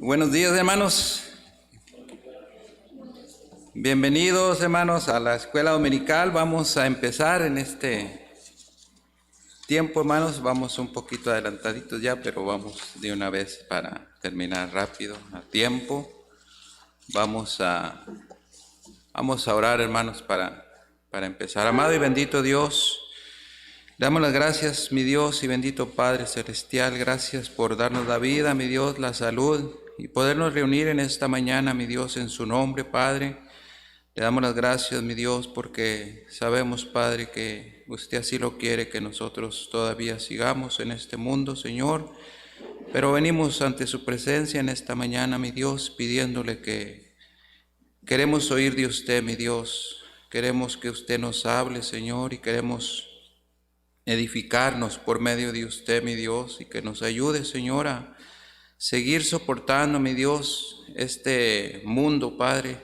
Buenos días, hermanos. Bienvenidos, hermanos, a la escuela dominical. Vamos a empezar en este tiempo, hermanos. Vamos un poquito adelantaditos ya, pero vamos de una vez para terminar rápido, a tiempo. Vamos a orar, hermanos, para empezar. Amado y bendito Dios, damos las gracias, mi Dios y bendito Padre Celestial. Gracias por darnos la vida, mi Dios, la salud y podernos reunir en esta mañana, mi Dios, en su nombre, Padre. Le damos las gracias, mi Dios, porque sabemos, Padre, que usted así lo quiere, que nosotros todavía sigamos en este mundo, Señor. Pero venimos ante su presencia en esta mañana, mi Dios, pidiéndole que queremos oír de usted, mi Dios. Queremos que usted nos hable, Señor, y queremos edificarnos por medio de usted, mi Dios, y que nos ayude, Señor, a seguir soportando, mi Dios, este mundo, Padre.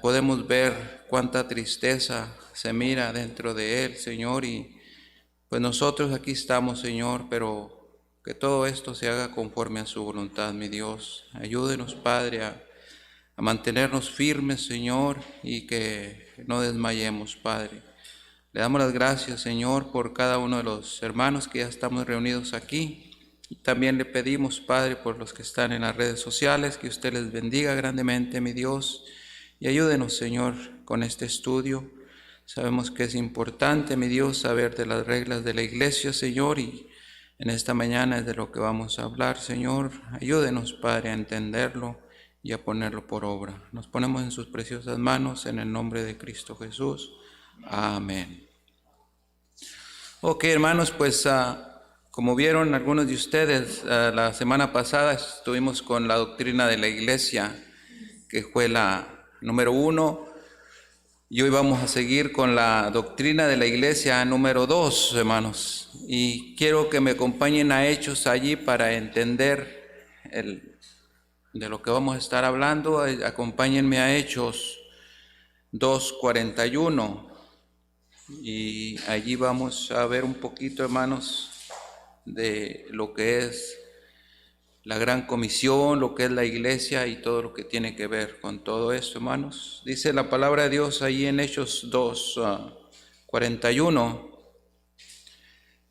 Podemos ver cuánta tristeza se mira dentro de él, Señor, y pues nosotros aquí estamos, Señor, pero que todo esto se haga conforme a su voluntad, mi Dios. Ayúdenos, Padre, a mantenernos firmes, Señor, y que no desmayemos, Padre. Le damos las gracias, Señor, por cada uno de los hermanos que ya estamos reunidos aquí. Y también le pedimos, Padre, por los que están en las redes sociales, que usted les bendiga grandemente, mi Dios. Y ayúdenos, Señor, con este estudio. Sabemos que es importante, mi Dios, saber de las reglas de la iglesia, Señor, y en esta mañana es de lo que vamos a hablar, Señor. Ayúdenos, Padre, a entenderlo y a ponerlo por obra. Nos ponemos en sus preciosas manos, en el nombre de Cristo Jesús. Amén. Ok, hermanos, pues como vieron algunos de ustedes, la semana pasada estuvimos con la doctrina de la iglesia, que fue la número 1, y hoy vamos a seguir con la doctrina de la iglesia número 2, hermanos. Y quiero que me acompañen a Hechos allí para entender de lo que vamos a estar hablando. Acompáñenme a Hechos 2:41. Y allí vamos a ver un poquito, hermanos, de lo que es la gran comisión, lo que es la iglesia y todo lo que tiene que ver con todo esto, hermanos. Dice la palabra de Dios ahí en Hechos 2:41.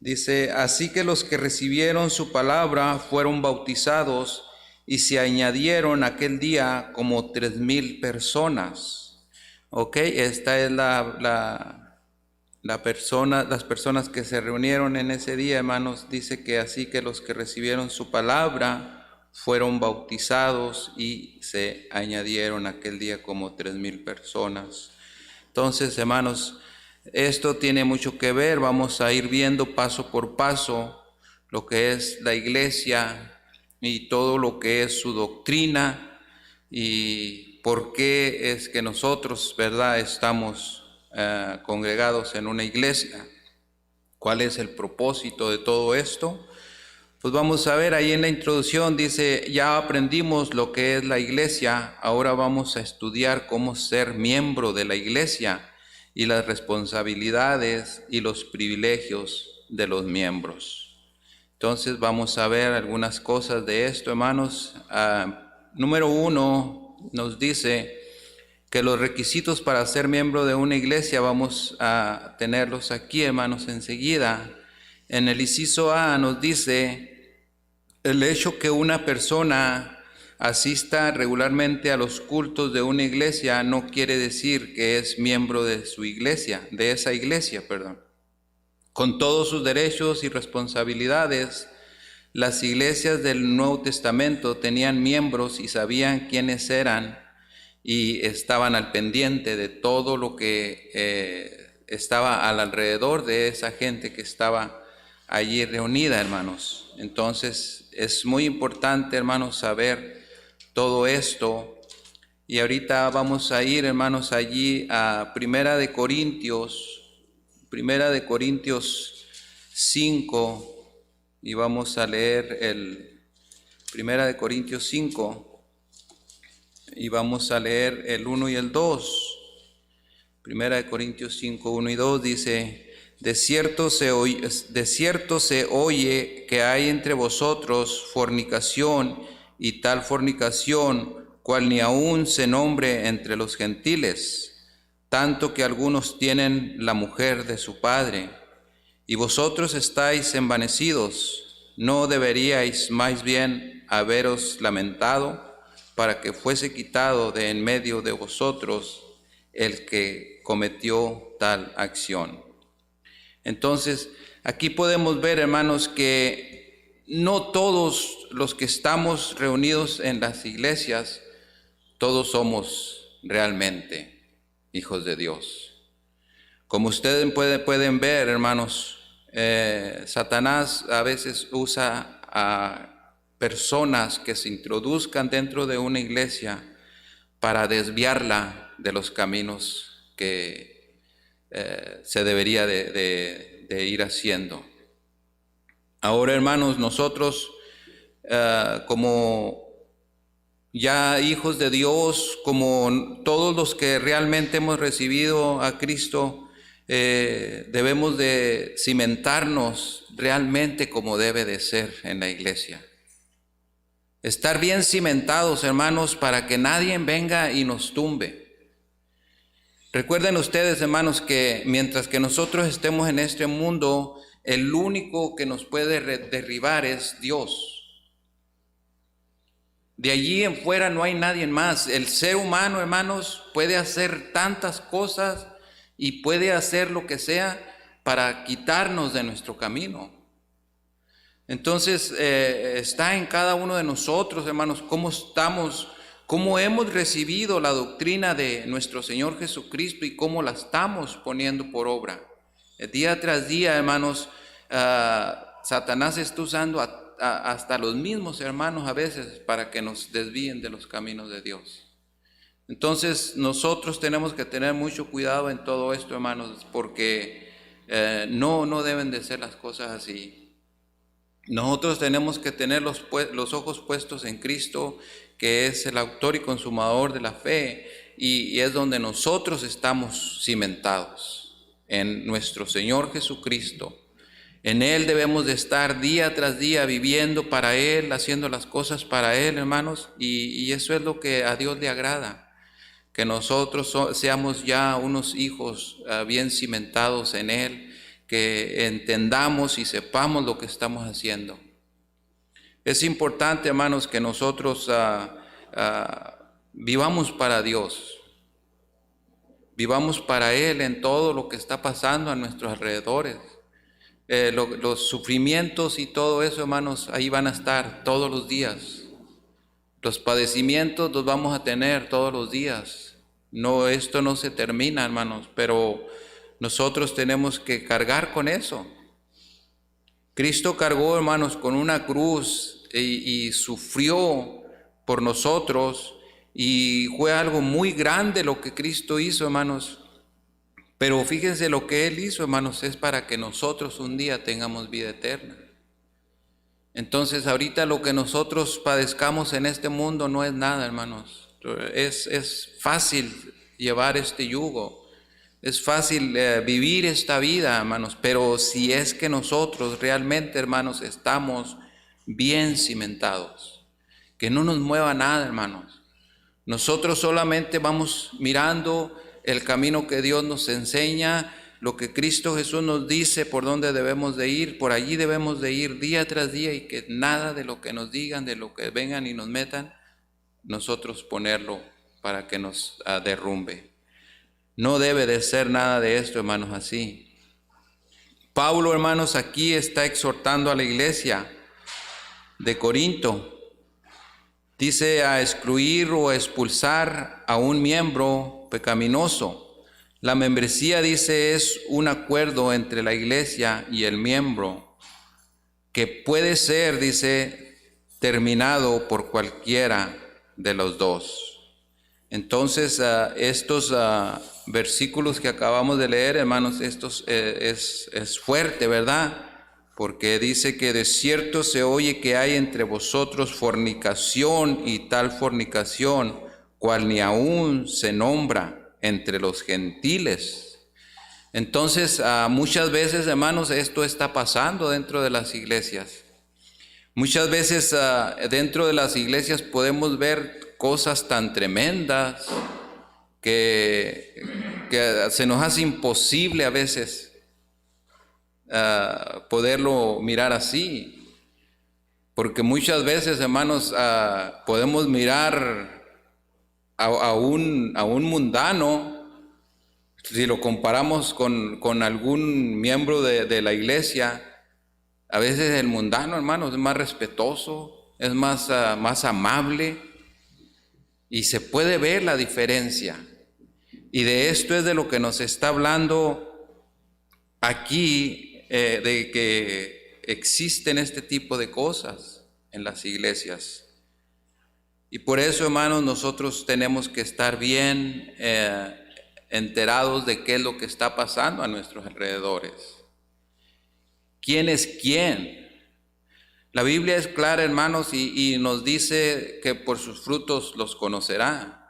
Dice: así que los que recibieron su palabra fueron bautizados y se añadieron aquel día como 3,000 personas. Ok, esta es las personas que se reunieron en ese día, hermanos. Dice que así que los que recibieron su palabra fueron bautizados y se añadieron aquel día como 3,000 personas. Entonces, hermanos, esto tiene mucho que ver. Vamos a ir viendo paso por paso lo que es la iglesia y todo lo que es su doctrina y por qué es que nosotros, ¿verdad?, estamos congregados en una iglesia. ¿Cuál es el propósito de todo esto? Pues vamos a ver ahí en la introducción. Dice: ya aprendimos lo que es la iglesia, ahora vamos a estudiar cómo ser miembro de la iglesia y las responsabilidades y los privilegios de los miembros. Entonces vamos a ver algunas cosas de esto, hermanos. Número 1 nos dice que los requisitos para ser miembro de una iglesia vamos a tenerlos aquí, hermanos, enseguida. En el inciso A nos dice: el hecho que una persona asista regularmente a los cultos de una iglesia no quiere decir que es miembro de su iglesia, de esa iglesia, perdón. Con todos sus derechos y responsabilidades, las iglesias del Nuevo Testamento tenían miembros y sabían quiénes eran y estaban al pendiente de todo lo que estaba alrededor de esa gente que estaba allí reunida, hermanos. Entonces es muy importante, hermanos, saber todo esto. Y ahorita vamos a ir, hermanos, allí a Primera de Corintios 5, y vamos a leer el Primera de Corintios 5. Y vamos a leer el 1 y el 2. Primera de Corintios 5, 1 y 2 dice: de cierto se oye que hay entre vosotros fornicación y tal fornicación, cual ni aun se nombre entre los gentiles, tanto que algunos tienen la mujer de su padre. Y vosotros estáis envanecidos, ¿no deberíais más bien haberos lamentado para que fuese quitado de en medio de vosotros el que cometió tal acción? Entonces, aquí podemos ver, hermanos, que no todos los que estamos reunidos en las iglesias, todos somos realmente hijos de Dios. Como ustedes pueden ver, hermanos, Satanás a veces usa a personas que se introduzcan dentro de una iglesia para desviarla de los caminos que se debería de ir haciendo. Ahora, hermanos, nosotros como ya hijos de Dios, como todos los que realmente hemos recibido a Cristo, debemos de cimentarnos realmente como debe de ser en la iglesia. Estar bien cimentados, hermanos, para que nadie venga y nos tumbe. Recuerden ustedes, hermanos, que mientras que nosotros estemos en este mundo, el único que nos puede derribar es Dios. De allí en fuera no hay nadie más. El ser humano, hermanos, puede hacer tantas cosas y puede hacer lo que sea para quitarnos de nuestro camino. Entonces, está en cada uno de nosotros, hermanos, cómo estamos, cómo hemos recibido la doctrina de nuestro Señor Jesucristo y cómo la estamos poniendo por obra. Día tras día, hermanos, Satanás está usando hasta los mismos hermanos a veces para que nos desvíen de los caminos de Dios. Entonces, nosotros tenemos que tener mucho cuidado en todo esto, hermanos, porque no deben de ser las cosas así. Nosotros tenemos que tener los ojos puestos en Cristo, que es el autor y consumador de la fe, y es donde nosotros estamos cimentados, en nuestro Señor Jesucristo. En Él debemos de estar día tras día viviendo para Él, haciendo las cosas para Él, hermanos, y eso es lo que a Dios le agrada, que nosotros seamos ya unos hijos bien cimentados en Él, que entendamos y sepamos lo que estamos haciendo. Es importante, hermanos, que nosotros vivamos para Dios, vivamos para Él en todo lo que está pasando a nuestros alrededores. Los sufrimientos y todo eso, hermanos, ahí van a estar todos los días. Los padecimientos los vamos a tener todos los días. No, esto no se termina, hermanos, pero nosotros tenemos que cargar con eso. Cristo cargó, hermanos, con una cruz y sufrió por nosotros, y fue algo muy grande lo que Cristo hizo, hermanos. Pero fíjense, lo que Él hizo, hermanos, es para que nosotros un día tengamos vida eterna. Entonces, ahorita lo que nosotros padezcamos en este mundo no es nada, hermanos. Es fácil llevar este yugo, es fácil vivir esta vida, hermanos, pero si es que nosotros realmente, hermanos, estamos bien cimentados, que no nos mueva nada, hermanos. Nosotros solamente vamos mirando el camino que Dios nos enseña, lo que Cristo Jesús nos dice por dónde debemos de ir, por allí debemos de ir día tras día, y que nada de lo que nos digan, de lo que vengan y nos metan, nosotros ponerlo para que nos derrumbe. No debe de ser nada de esto, hermanos, así. Pablo, hermanos, aquí está exhortando a la iglesia de Corinto. Dice a excluir o a expulsar a un miembro pecaminoso. La membresía, dice, es un acuerdo entre la iglesia y el miembro que puede ser, dice, terminado por cualquiera de los dos. Entonces, estos versículos que acabamos de leer, hermanos, es fuerte, ¿verdad? Porque dice que de cierto se oye que hay entre vosotros fornicación, y tal fornicación, cual ni aún se nombra entre los gentiles. Entonces, muchas veces, hermanos, esto está pasando dentro de las iglesias. Muchas veces dentro de las iglesias podemos ver cosas tan tremendas que se nos hace imposible a veces poderlo mirar así. Porque muchas veces, hermanos, podemos mirar a un mundano, si lo comparamos con algún miembro de la iglesia. A veces el mundano, hermanos, es más respetuoso, es más amable, y se puede ver la diferencia. Y de esto es de lo que nos está hablando aquí, de que existen este tipo de cosas en las iglesias. Y por eso, hermanos, nosotros tenemos que estar bien enterados de qué es lo que está pasando a nuestros alrededores. ¿Quién es quién? La Biblia es clara, hermanos, y nos dice que por sus frutos los conocerá.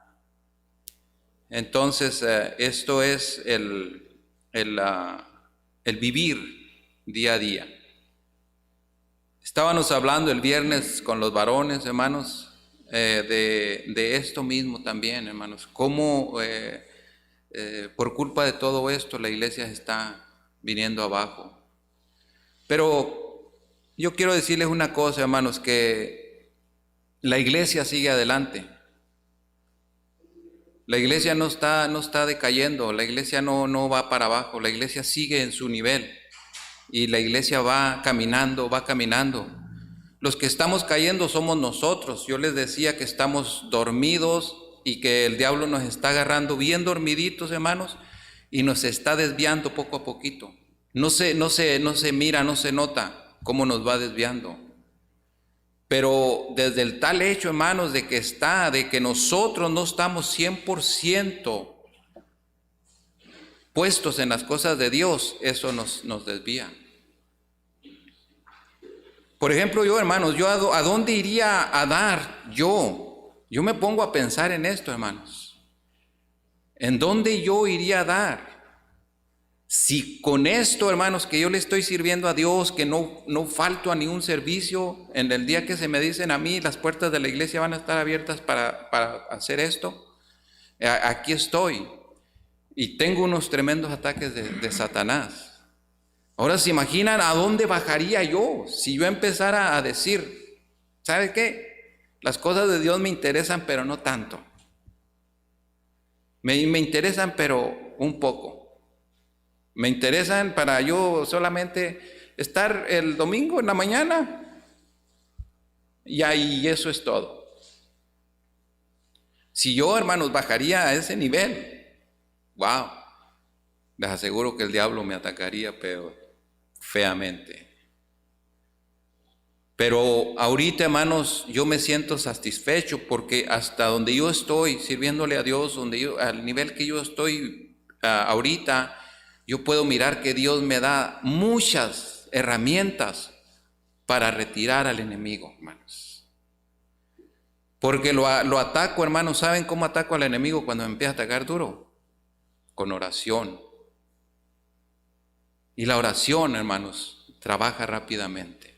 Entonces, esto es el vivir día a día. Estábamos hablando el viernes con los varones, hermanos, de esto mismo también, hermanos. Cómo por culpa de todo esto la iglesia está viniendo abajo. Pero yo quiero decirles una cosa, hermanos, que la iglesia sigue adelante. La iglesia no está decayendo, la iglesia no va para abajo, la iglesia sigue en su nivel y la iglesia va caminando. Los que estamos cayendo somos nosotros. Yo les decía que estamos dormidos y que el diablo nos está agarrando bien dormiditos, hermanos, y nos está desviando poco a poquito. No se mira, no se nota cómo nos va desviando. Pero desde el tal hecho, hermanos, de que nosotros no estamos 100% puestos en las cosas de Dios, eso nos desvía. Por ejemplo, yo, hermanos, ¿a dónde iría a dar yo? Yo me pongo a pensar en esto, hermanos. ¿En dónde yo iría a dar? Si con esto, hermanos, que yo le estoy sirviendo a Dios, que no falto a ningún servicio, en el día que se me dicen a mí, las puertas de la iglesia van a estar abiertas para hacer esto, aquí estoy. Y tengo unos tremendos ataques de Satanás. Ahora se imaginan a dónde bajaría yo si yo empezara a decir, ¿sabe qué? Las cosas de Dios me interesan, pero no tanto. Me interesan, pero un poco. Me interesan para yo solamente estar el domingo en la mañana y ahí eso es todo. Si yo, hermanos, bajaría a ese nivel, wow, les aseguro que el diablo me atacaría, pero feamente. Pero ahorita, hermanos, yo me siento satisfecho porque hasta donde yo estoy sirviéndole a Dios, al nivel que yo estoy ahorita, yo puedo mirar que Dios me da muchas herramientas para retirar al enemigo, hermanos. Porque lo ataco, hermanos. ¿Saben cómo ataco al enemigo cuando me empieza a atacar duro? Con oración. Y la oración, hermanos, trabaja rápidamente.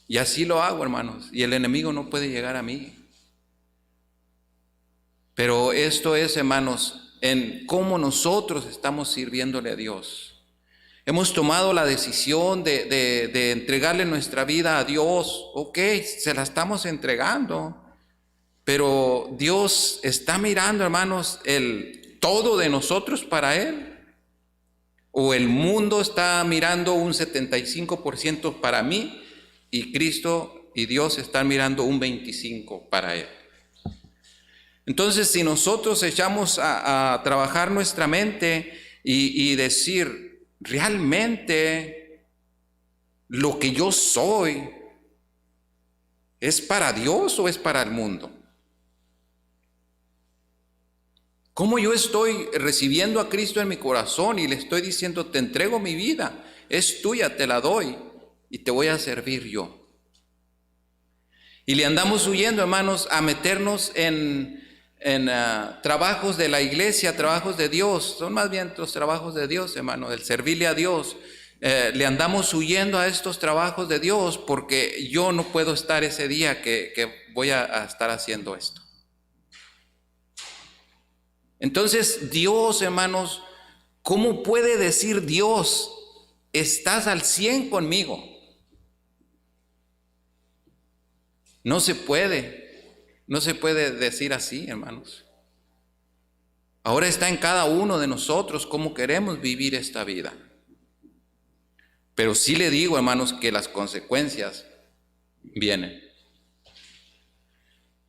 Y así lo hago, hermanos. Y el enemigo no puede llegar a mí. Pero esto es, hermanos, en cómo nosotros estamos sirviéndole a Dios. Hemos tomado la decisión de entregarle nuestra vida a Dios. Ok, se la estamos entregando, pero Dios está mirando, hermanos, el todo de nosotros para Él. O el mundo está mirando un 75% para mí y Cristo y Dios están mirando un 25% para Él. Entonces, si nosotros echamos a trabajar nuestra mente y decir, ¿realmente lo que yo soy es para Dios o es para el mundo? ¿Cómo yo estoy recibiendo a Cristo en mi corazón y le estoy diciendo, te entrego mi vida, es tuya, te la doy y te voy a servir yo? Y le andamos huyendo, hermanos, a meternos en trabajos de la iglesia, trabajos de Dios. Son más bien los trabajos de Dios, hermano, el servirle a Dios. le andamos huyendo a estos trabajos de Dios porque yo no puedo estar ese día que voy a estar haciendo esto. Entonces Dios, hermanos, ¿cómo puede decir Dios, estás al 100 conmigo? No se puede decir así, hermanos. Ahora está en cada uno de nosotros cómo queremos vivir esta vida. Pero sí le digo, hermanos, que las consecuencias vienen.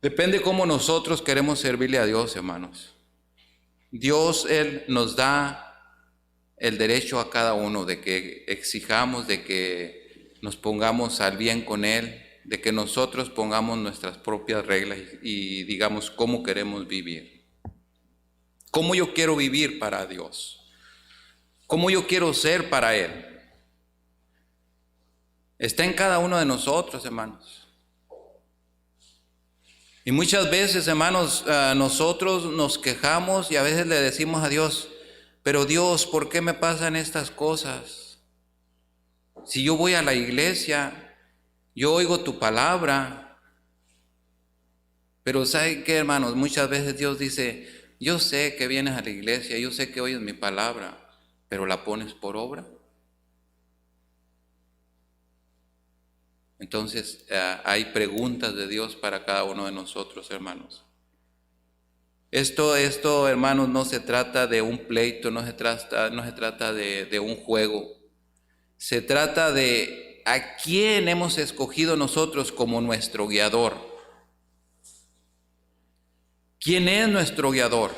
Depende cómo nosotros queremos servirle a Dios, hermanos. Dios, Él nos da el derecho a cada uno de que exijamos, de que nos pongamos al bien con Él, de que nosotros pongamos nuestras propias reglas y digamos cómo queremos vivir. Cómo yo quiero vivir para Dios. Cómo yo quiero ser para Él. Está en cada uno de nosotros, hermanos. Y muchas veces, hermanos, nosotros nos quejamos y a veces le decimos a Dios, pero Dios, ¿por qué me pasan estas cosas? Si yo voy a la iglesia, yo oigo tu palabra, pero ¿saben qué, hermanos? Muchas veces Dios dice, yo sé que vienes a la iglesia, yo sé que oyes mi palabra, pero ¿la pones por obra? Entonces hay preguntas de Dios para cada uno de nosotros, hermanos. Esto, hermanos, no se trata de un pleito, no se trata de un juego. Se trata de a quién hemos escogido nosotros como nuestro guiador. ¿Quién es nuestro guiador?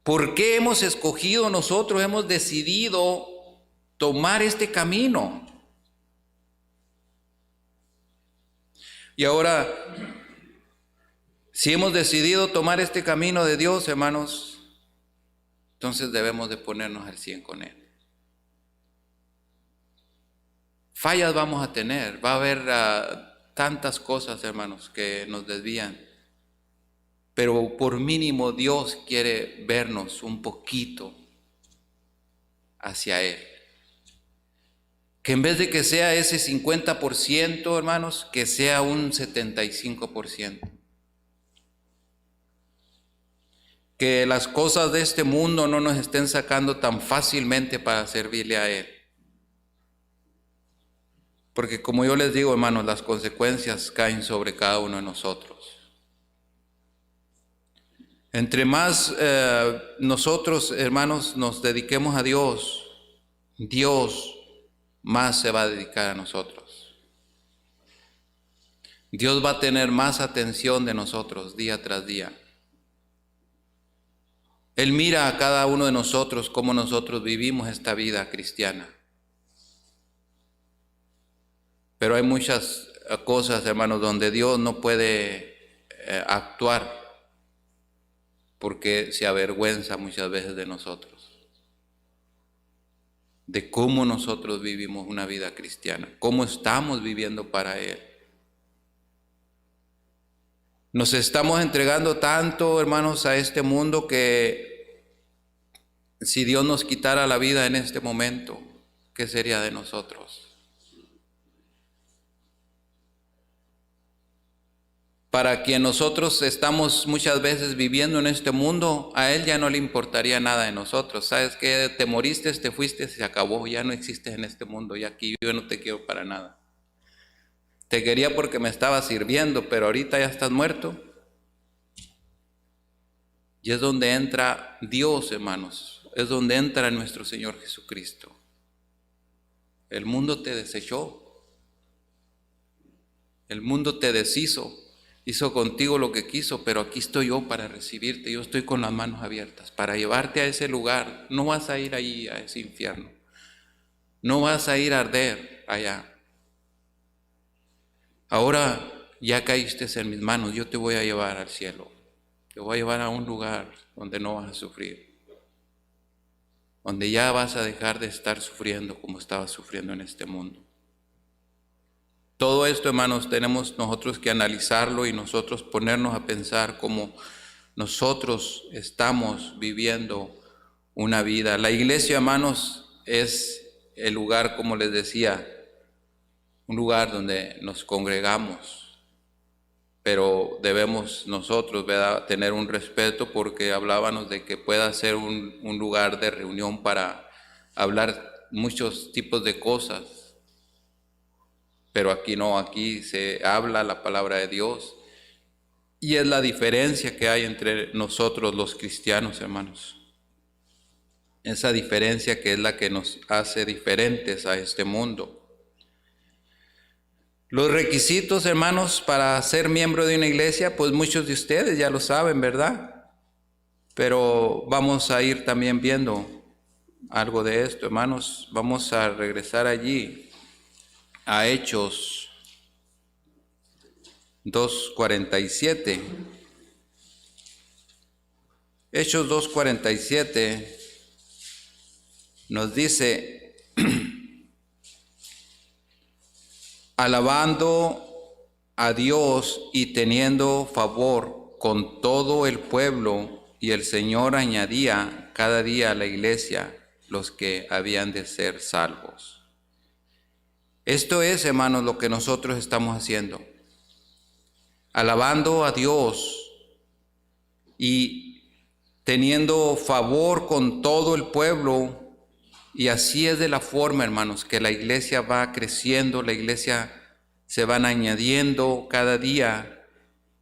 ¿Por qué hemos escogido nosotros, hemos decidido tomar este camino? Y ahora, si hemos decidido tomar este camino de Dios, hermanos, entonces debemos de ponernos al 100 con Él. Fallas vamos a tener, va a haber tantas cosas, hermanos, que nos desvían, pero por mínimo Dios quiere vernos un poquito hacia Él. Que en vez de que sea ese 50%, hermanos, que sea un 75%. Que las cosas de este mundo no nos estén sacando tan fácilmente para servirle a Él. Porque como yo les digo, hermanos, las consecuencias caen sobre cada uno de nosotros. Entre más nosotros, hermanos, nos dediquemos a Dios, Dios más se va a dedicar a nosotros. Dios va a tener más atención de nosotros día tras día. Él mira a cada uno de nosotros cómo nosotros vivimos esta vida cristiana. Pero hay muchas cosas, hermanos, donde Dios no puede actuar porque se avergüenza muchas veces de nosotros, de cómo nosotros vivimos una vida cristiana, cómo estamos viviendo para Él. Nos estamos entregando tanto, hermanos, a este mundo que si Dios nos quitara la vida en este momento, ¿qué sería de nosotros? Para quien nosotros estamos muchas veces viviendo en este mundo, a Él ya no le importaría nada de nosotros. ¿Sabes qué? Te moriste, te fuiste, se acabó, ya no existes en este mundo, y aquí yo no te quiero para nada. Te quería porque me estabas sirviendo, pero ahorita ya estás muerto. Y es donde entra Dios, hermanos, es donde entra nuestro Señor Jesucristo. El mundo te desechó, el mundo te deshizo. Hizo contigo lo que quiso, pero aquí estoy yo para recibirte. Yo estoy con las manos abiertas para llevarte a ese lugar. No vas a ir ahí a ese infierno. No vas a ir a arder allá. Ahora ya caíste en mis manos. Yo te voy a llevar al cielo. Te voy a llevar a un lugar donde no vas a sufrir. Donde ya vas a dejar de estar sufriendo como estabas sufriendo en este mundo. Todo esto, hermanos, tenemos nosotros que analizarlo y nosotros ponernos a pensar cómo nosotros estamos viviendo una vida. La iglesia, hermanos, es el lugar, como les decía, un lugar donde nos congregamos, pero debemos nosotros, ¿verdad?, tener un respeto, porque hablábamos de que pueda ser un lugar de reunión para hablar muchos tipos de cosas, pero aquí no, aquí se habla la palabra de Dios, y es la diferencia que hay entre nosotros los cristianos, hermanos. Esa diferencia que es la que nos hace diferentes a este mundo. Los requisitos, hermanos, para ser miembro de una iglesia, pues muchos de ustedes ya lo saben, ¿verdad? Pero vamos a ir también viendo algo de esto, hermanos. Vamos a regresar allí a Hechos 2:47. Hechos 2:47 nos dice: alabando a Dios y teniendo favor con todo el pueblo, y el Señor añadía cada día a la iglesia los que habían de ser salvos. Esto es, hermanos, lo que nosotros estamos haciendo, alabando a Dios y teniendo favor con todo el pueblo. Y así es de la forma, hermanos, que la iglesia va creciendo, la iglesia se van añadiendo cada día.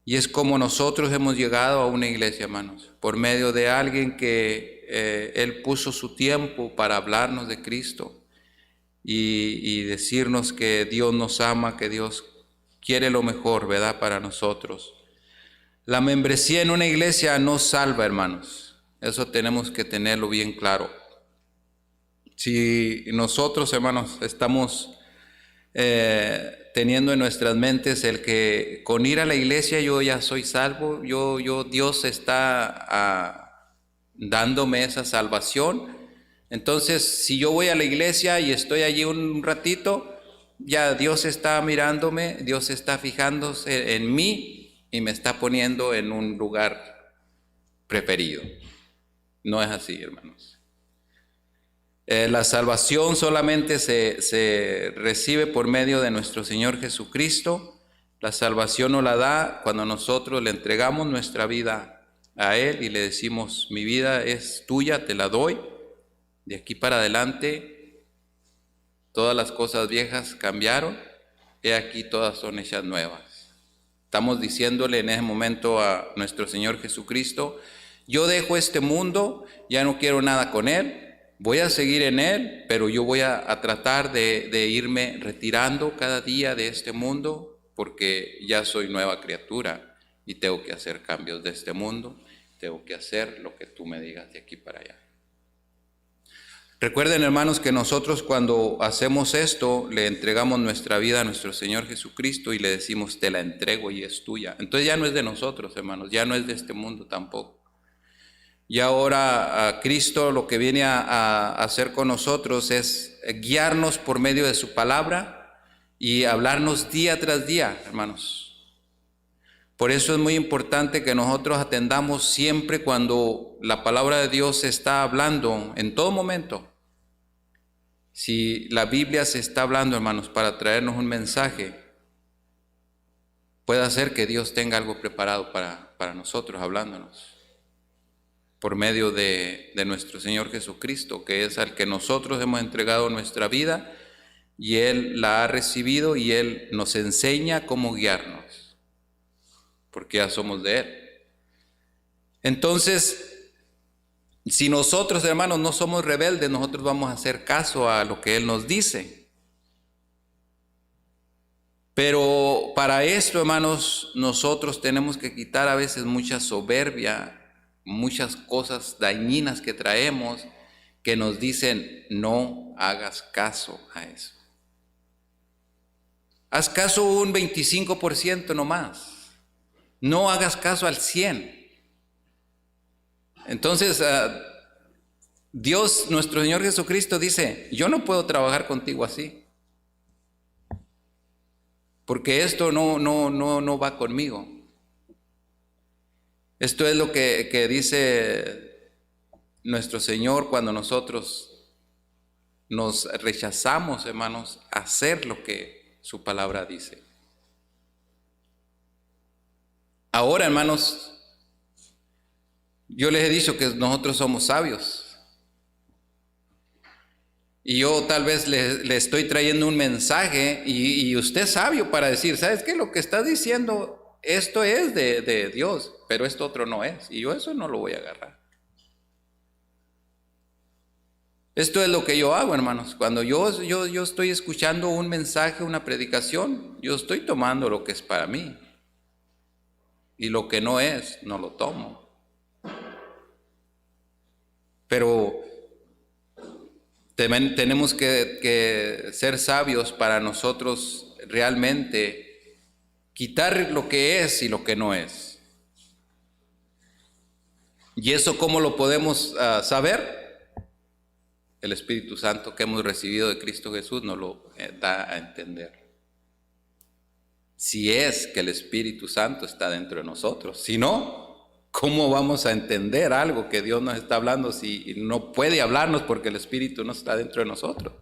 Y es como nosotros hemos llegado a una iglesia, hermanos, por medio de alguien que Él puso su tiempo para hablarnos de Cristo y decirnos que Dios nos ama, que Dios quiere lo mejor, ¿verdad?, para nosotros. La membresía en una iglesia no salva, hermanos. Eso tenemos que tenerlo bien claro. Si nosotros, hermanos, estamos teniendo en nuestras mentes el que con ir a la iglesia yo ya soy salvo, Dios está dándome esa salvación, entonces si yo voy a la iglesia y estoy allí un ratito, ya Dios está mirándome, Dios está fijándose en mí y me está poniendo en un lugar preferido. No es así, hermanos. La salvación solamente se recibe por medio de nuestro Señor Jesucristo. La salvación nos la da cuando nosotros le entregamos nuestra vida a Él y le decimos: mi vida es tuya, te la doy. De aquí para adelante, todas las cosas viejas cambiaron, he aquí todas son hechas nuevas. Estamos diciéndole en ese momento a nuestro Señor Jesucristo: yo dejo este mundo, ya no quiero nada con Él. Voy a seguir en Él, pero yo voy a tratar de irme retirando cada día de este mundo, porque ya soy nueva criatura y tengo que hacer cambios de este mundo, tengo que hacer lo que tú me digas de aquí para allá. Recuerden, hermanos, que nosotros cuando hacemos esto, le entregamos nuestra vida a nuestro Señor Jesucristo y le decimos: te la entrego y es tuya. Entonces ya no es de nosotros, hermanos, ya no es de este mundo tampoco. Y ahora a Cristo lo que viene a hacer con nosotros es guiarnos por medio de su palabra y hablarnos día tras día, hermanos. Por eso es muy importante que nosotros atendamos siempre cuando la palabra de Dios se está hablando, en todo momento. Si la Biblia se está hablando, hermanos, para traernos un mensaje, puede ser que Dios tenga algo preparado para nosotros, hablándonos por medio de nuestro Señor Jesucristo, que es al que nosotros hemos entregado nuestra vida, y Él la ha recibido y Él nos enseña cómo guiarnos, porque ya somos de Él. Entonces, si nosotros, hermanos, no somos rebeldes, nosotros vamos a hacer caso a lo que Él nos dice. Pero para esto, hermanos, nosotros tenemos que quitar a veces mucha soberbia, muchas cosas dañinas que traemos, que nos dicen: no hagas caso a eso. Haz caso un 25% nomás. No hagas caso al 100%. Entonces, Dios, nuestro Señor Jesucristo dice: yo no puedo trabajar contigo así, porque esto no va conmigo. Esto es lo que dice nuestro Señor cuando nosotros nos rechazamos, hermanos, a hacer lo que su palabra dice. Ahora, hermanos, yo les he dicho que nosotros somos sabios. Y yo tal vez le estoy trayendo un mensaje y usted es sabio para decir, ¿sabes qué? Lo que está diciendo, esto es de Dios, pero esto otro no es. Y yo eso no lo voy a agarrar. Esto es lo que yo hago, hermanos. Cuando yo estoy escuchando un mensaje, una predicación, yo estoy tomando lo que es para mí. Y lo que no es, no lo tomo. Pero tenemos que ser sabios para nosotros realmente quitar lo que es y lo que no es. ¿Y eso cómo lo podemos saber? El Espíritu Santo que hemos recibido de Cristo Jesús nos lo da a entender. Si es que el Espíritu Santo está dentro de nosotros. Si no, ¿cómo vamos a entender algo que Dios nos está hablando si no puede hablarnos porque el Espíritu no está dentro de nosotros?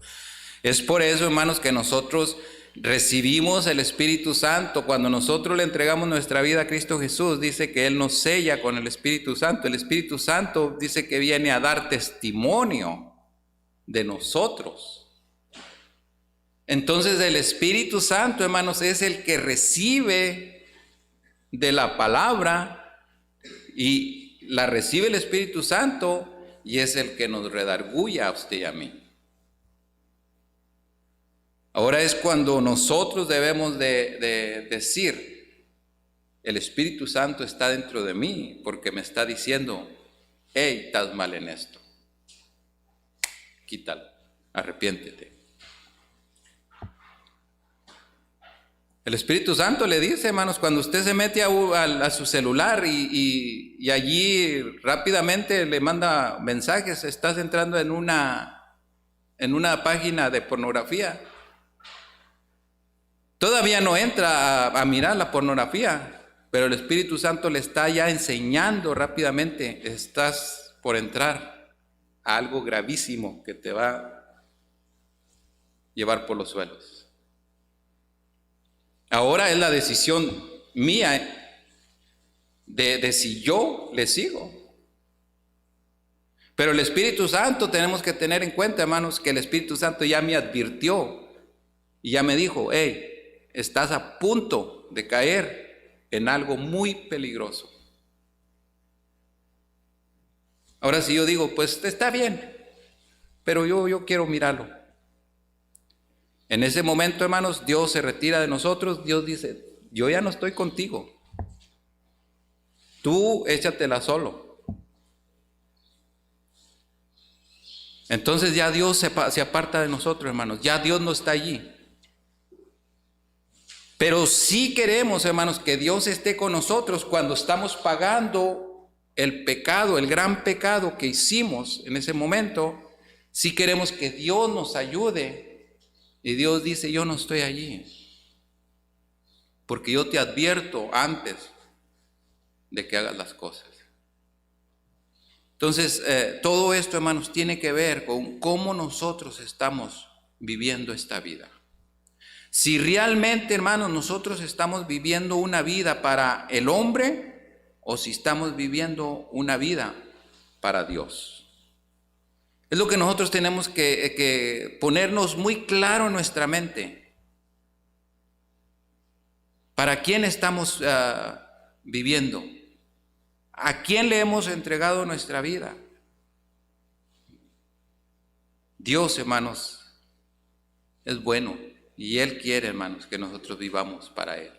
Es por eso, hermanos, que nosotros recibimos el Espíritu Santo. Cuando nosotros le entregamos nuestra vida a Cristo Jesús, dice que Él nos sella con el Espíritu Santo. El Espíritu Santo dice que viene a dar testimonio de nosotros. Entonces el Espíritu Santo, hermanos, es el que recibe de la palabra y la recibe el Espíritu Santo y es el que nos redarguya a usted y a mí. Ahora es cuando nosotros debemos de decir, el Espíritu Santo está dentro de mí porque me está diciendo, hey, estás mal en esto. Quítalo, arrepiéntete. El Espíritu Santo le dice, hermanos, cuando usted se mete a su celular y allí rápidamente le manda mensajes, estás entrando en una página de pornografía. Todavía no entra a mirar la pornografía, pero el Espíritu Santo le está ya enseñando rápidamente, estás por entrar a algo gravísimo que te va a llevar por los suelos. Ahora es la decisión mía de si yo le sigo. Pero el Espíritu Santo tenemos que tener en cuenta, hermanos, que el Espíritu Santo ya me advirtió y ya me dijo, hey, estás a punto de caer en algo muy peligroso. Ahora si yo digo, pues está bien, pero yo quiero mirarlo. En ese momento, hermanos, Dios se retira de nosotros. Dios dice, yo ya no estoy contigo. Tú échatela solo. Entonces ya Dios se aparta de nosotros, hermanos. Ya Dios no está allí. Pero sí queremos, hermanos, que Dios esté con nosotros cuando estamos pagando el pecado, el gran pecado que hicimos en ese momento. Sí queremos que Dios nos ayude. Y Dios dice, yo no estoy allí, porque yo te advierto antes de que hagas las cosas. Entonces, todo esto, hermanos, tiene que ver con cómo nosotros estamos viviendo esta vida. Si realmente, hermanos, nosotros estamos viviendo una vida para el hombre o si estamos viviendo una vida para Dios. Es lo que nosotros tenemos que ponernos muy claro en nuestra mente. ¿Para quién estamos viviendo? ¿A quién le hemos entregado nuestra vida? Dios, hermanos, es bueno y Él quiere, hermanos, que nosotros vivamos para Él.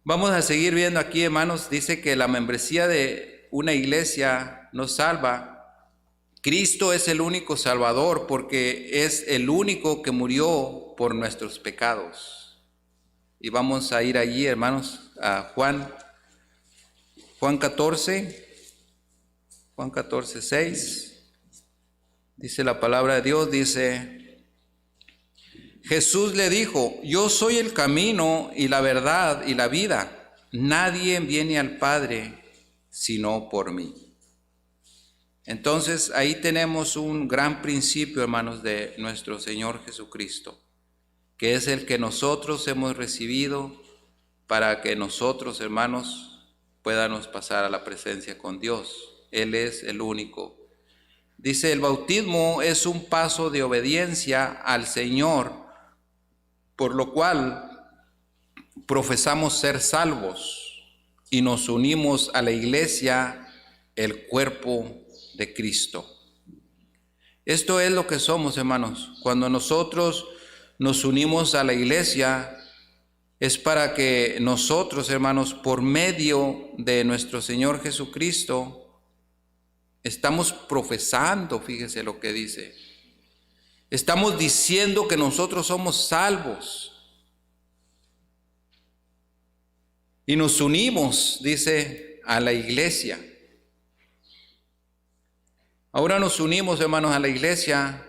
Vamos a seguir viendo aquí, hermanos, dice que la membresía de una iglesia nos salva. Cristo es el único Salvador porque es el único que murió por nuestros pecados. Y vamos a ir allí, hermanos, a Juan 14, 6. Dice la palabra de Dios, dice, Jesús le dijo, yo soy el camino y la verdad y la vida. Nadie viene al Padre sino por mí. Entonces ahí tenemos un gran principio, hermanos, de nuestro Señor Jesucristo, que es el que nosotros hemos recibido para que nosotros, hermanos, podamos pasar a la presencia con Dios. Él es el único. Dice, el bautismo es un paso de obediencia al Señor, por lo cual profesamos ser salvos y nos unimos a la iglesia, el cuerpo de Cristo. Esto es lo que somos, hermanos. Cuando nosotros nos unimos a la iglesia, es para que nosotros, hermanos, por medio de nuestro Señor Jesucristo, estamos profesando, fíjese lo que dice. Estamos diciendo que nosotros somos salvos. Y nos unimos, dice, a la iglesia. Ahora nos unimos, hermanos, a la iglesia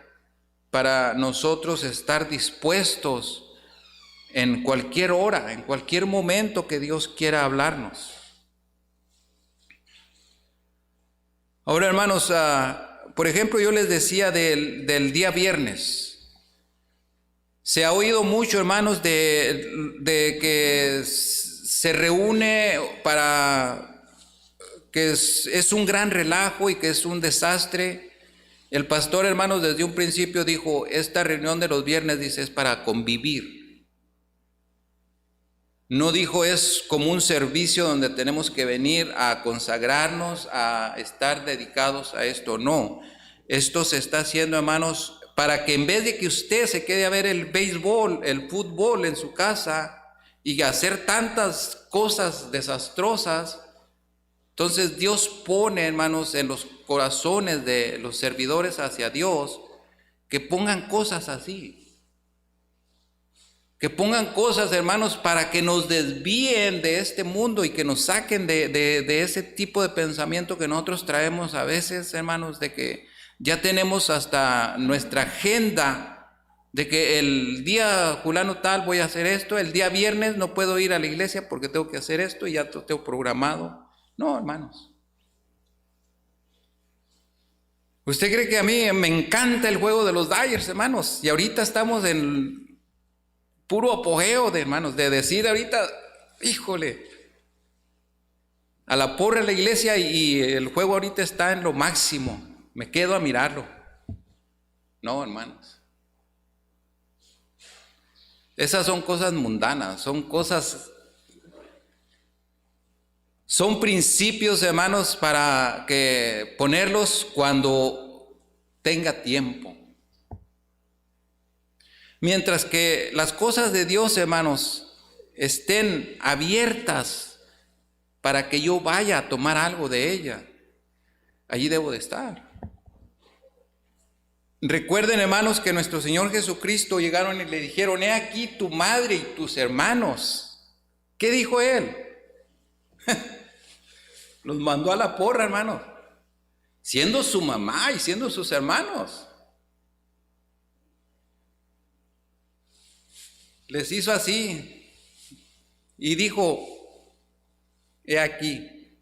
para nosotros estar dispuestos en cualquier hora, en cualquier momento que Dios quiera hablarnos. Ahora, hermanos, por ejemplo, yo les decía del día viernes. Se ha oído mucho, hermanos, de que se reúne para que es un gran relajo y que es un desastre. El pastor, hermanos, desde un principio dijo, esta reunión de los viernes, dice, es para convivir. No dijo es como un servicio donde tenemos que venir a consagrarnos, a estar dedicados a esto. No, esto se está haciendo, hermanos, para que en vez de que usted se quede a ver el béisbol, el fútbol en su casa y hacer tantas cosas desastrosas, entonces Dios pone, hermanos, en los corazones de los servidores hacia Dios, que pongan cosas así. Que pongan cosas, hermanos, para que nos desvíen de este mundo y que nos saquen de ese tipo de pensamiento que nosotros traemos a veces, hermanos, de que ya tenemos hasta nuestra agenda, de que el día fulano tal voy a hacer esto, el día viernes no puedo ir a la iglesia porque tengo que hacer esto y ya lo tengo programado. No, hermanos. ¿Usted cree que a mí me encanta el juego de los Dodgers, hermanos? Y ahorita estamos en puro apogeo de, hermanos, de decir ahorita, híjole, a la porra de la iglesia y el juego ahorita está en lo máximo. Me quedo a mirarlo. No, hermanos. Esas son cosas mundanas, son principios, hermanos, para que ponerlos cuando tenga tiempo. Mientras que las cosas de Dios, hermanos, estén abiertas para que yo vaya a tomar algo de ella, allí debo de estar. Recuerden, hermanos, que nuestro Señor Jesucristo llegaron y le dijeron, he aquí tu madre y tus hermanos. ¿Qué dijo Él? Los mandó a la porra, hermanos, siendo su mamá y siendo sus hermanos. Les hizo así y dijo, he aquí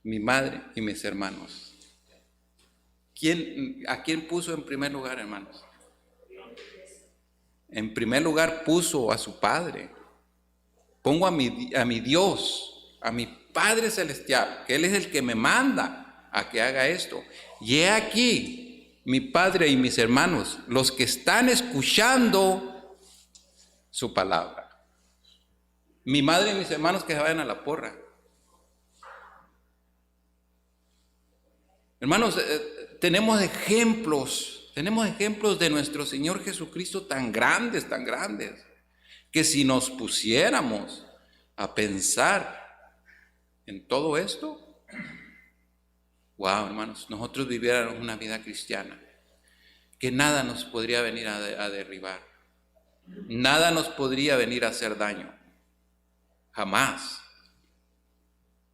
mi madre y mis hermanos. ¿A quién puso en primer lugar, hermanos? En primer lugar puso a su Padre. Pongo a mi Dios, a mi Padre Celestial, que Él es el que me manda a que haga esto. Y he aquí mi Padre y mis hermanos, los que están escuchando su palabra. Mi madre y mis hermanos que se vayan a la porra. Hermanos, tenemos ejemplos de nuestro Señor Jesucristo tan grandes, que si nos pusiéramos a pensar en todo esto, wow, hermanos, nosotros viviéramos una vida cristiana, que nada nos podría venir a derribar, nada nos podría venir a hacer daño, jamás.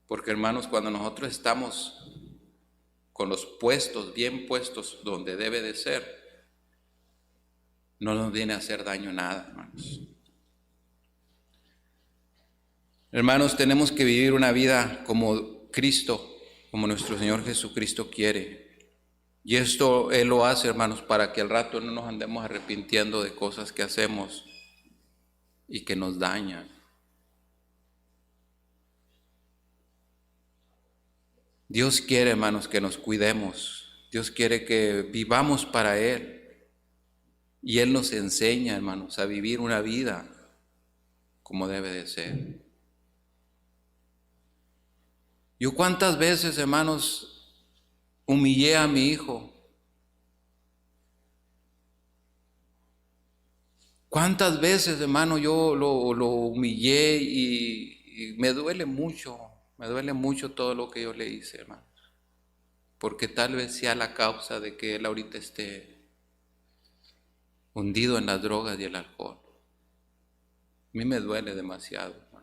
Porque, hermanos, cuando nosotros estamos con los puestos, bien puestos donde debe de ser, no nos viene a hacer daño nada, hermanos. Hermanos, tenemos que vivir una vida como Cristo como nuestro Señor Jesucristo quiere. Y esto Él lo hace, hermanos, para que al rato no nos andemos arrepintiendo de cosas que hacemos y que nos dañan. Dios quiere, hermanos, que nos cuidemos. Dios quiere que vivamos para Él. Y Él nos enseña, hermanos, a vivir una vida como debe de ser. Yo cuántas veces, hermanos, humillé a mi hijo. Cuántas veces, hermano, yo lo humillé y me duele mucho todo lo que yo le hice, hermanos. Porque tal vez sea la causa de que él ahorita esté hundido en las drogas y el alcohol. A mí me duele demasiado, hermano.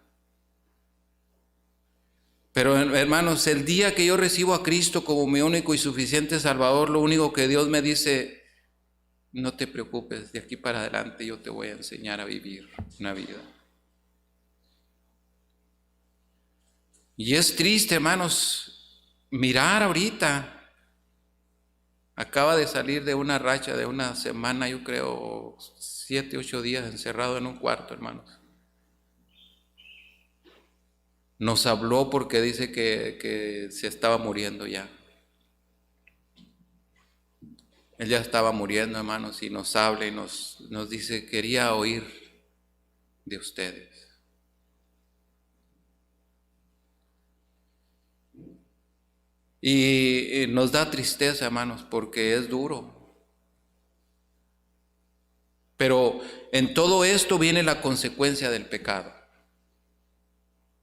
Pero, hermanos, el día que yo recibo a Cristo como mi único y suficiente Salvador, lo único que Dios me dice: no te preocupes, de aquí para adelante yo te voy a enseñar a vivir una vida. Y es triste, hermanos, mirar ahorita. Acaba de salir de una racha de una semana, yo creo, 7, 8 días encerrado en un cuarto, hermanos. Nos habló porque dice que se estaba muriendo ya. Él ya estaba muriendo, hermanos, y nos habla y nos dice: quería oír de ustedes. Y nos da tristeza, hermanos, porque es duro. Pero en todo esto viene la consecuencia del pecado.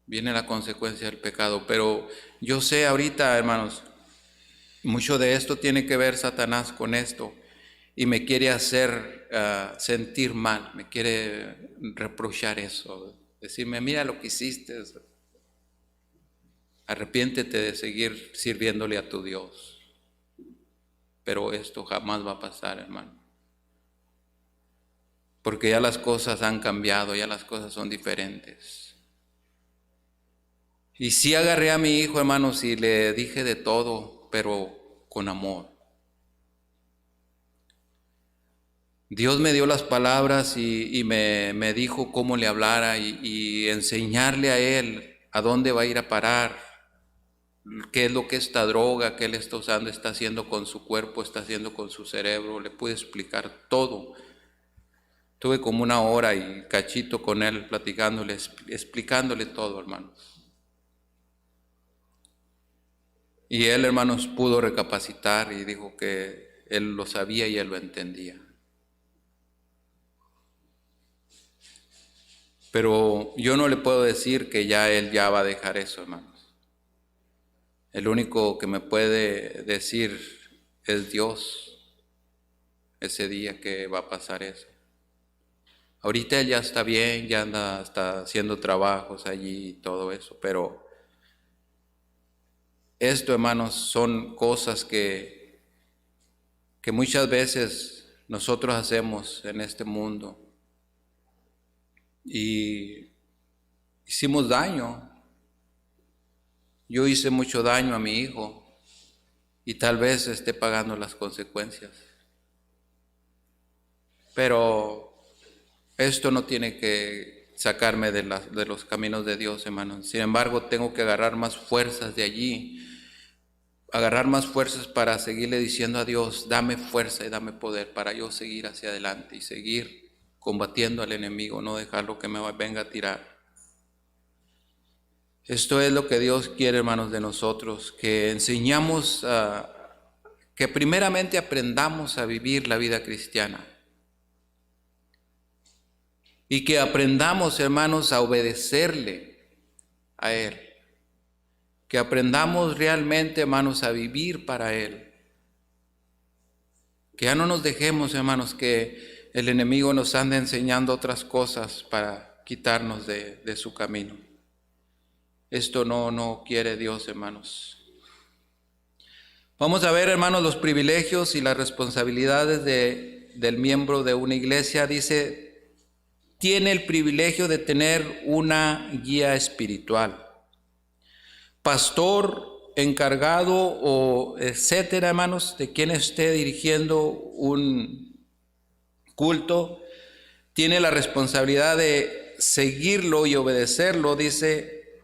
Viene la consecuencia del pecado. Pero yo sé ahorita, hermanos, mucho de esto tiene que ver Satanás con esto. Y me quiere hacer sentir mal, me quiere reprochar eso. Decirme: mira lo que hiciste. Arrepiéntete de seguir sirviéndole a tu Dios. Pero esto jamás va a pasar, hermano. Porque ya las cosas han cambiado, ya las cosas son diferentes. Y sí agarré a mi hijo, hermanos, y le dije de todo, pero con amor. Dios me dio las palabras y me dijo cómo le hablara y enseñarle a él a dónde va a ir a parar. ¿Qué es lo que esta droga que él está usando está haciendo con su cuerpo, está haciendo con su cerebro? Le pude explicar todo. Tuve como 1 hora y cachito con él platicándole, explicándole todo, hermanos. Y él, hermanos, pudo recapacitar y dijo que él lo sabía y él lo entendía. Pero yo no le puedo decir que él ya va a dejar eso, hermanos. El único que me puede decir es Dios, ese día que va a pasar eso. Ahorita él ya está bien, ya está haciendo trabajos allí y todo eso, pero esto, hermanos, son cosas que muchas veces nosotros hacemos en este mundo y hicimos daño. Yo hice mucho daño a mi hijo y tal vez esté pagando las consecuencias. Pero esto no tiene que sacarme de los caminos de Dios, hermanos. Sin embargo, tengo que agarrar más fuerzas de allí, agarrar más fuerzas para seguirle diciendo a Dios: dame fuerza y dame poder para yo seguir hacia adelante y seguir combatiendo al enemigo, no dejarlo que me venga a tirar. Esto es lo que Dios quiere, hermanos, de nosotros, que enseñamos, que primeramente aprendamos a vivir la vida cristiana y que aprendamos, hermanos, a obedecerle a Él, que aprendamos realmente, hermanos, a vivir para Él, que ya no nos dejemos, hermanos, que el enemigo nos ande enseñando otras cosas para quitarnos de su camino. Esto no quiere Dios, hermanos. Vamos a ver, hermanos, los privilegios y las responsabilidades del miembro de una iglesia. Dice: tiene el privilegio de tener una guía espiritual. Pastor encargado o etcétera, hermanos, de quien esté dirigiendo un culto, tiene la responsabilidad de seguirlo y obedecerlo, dice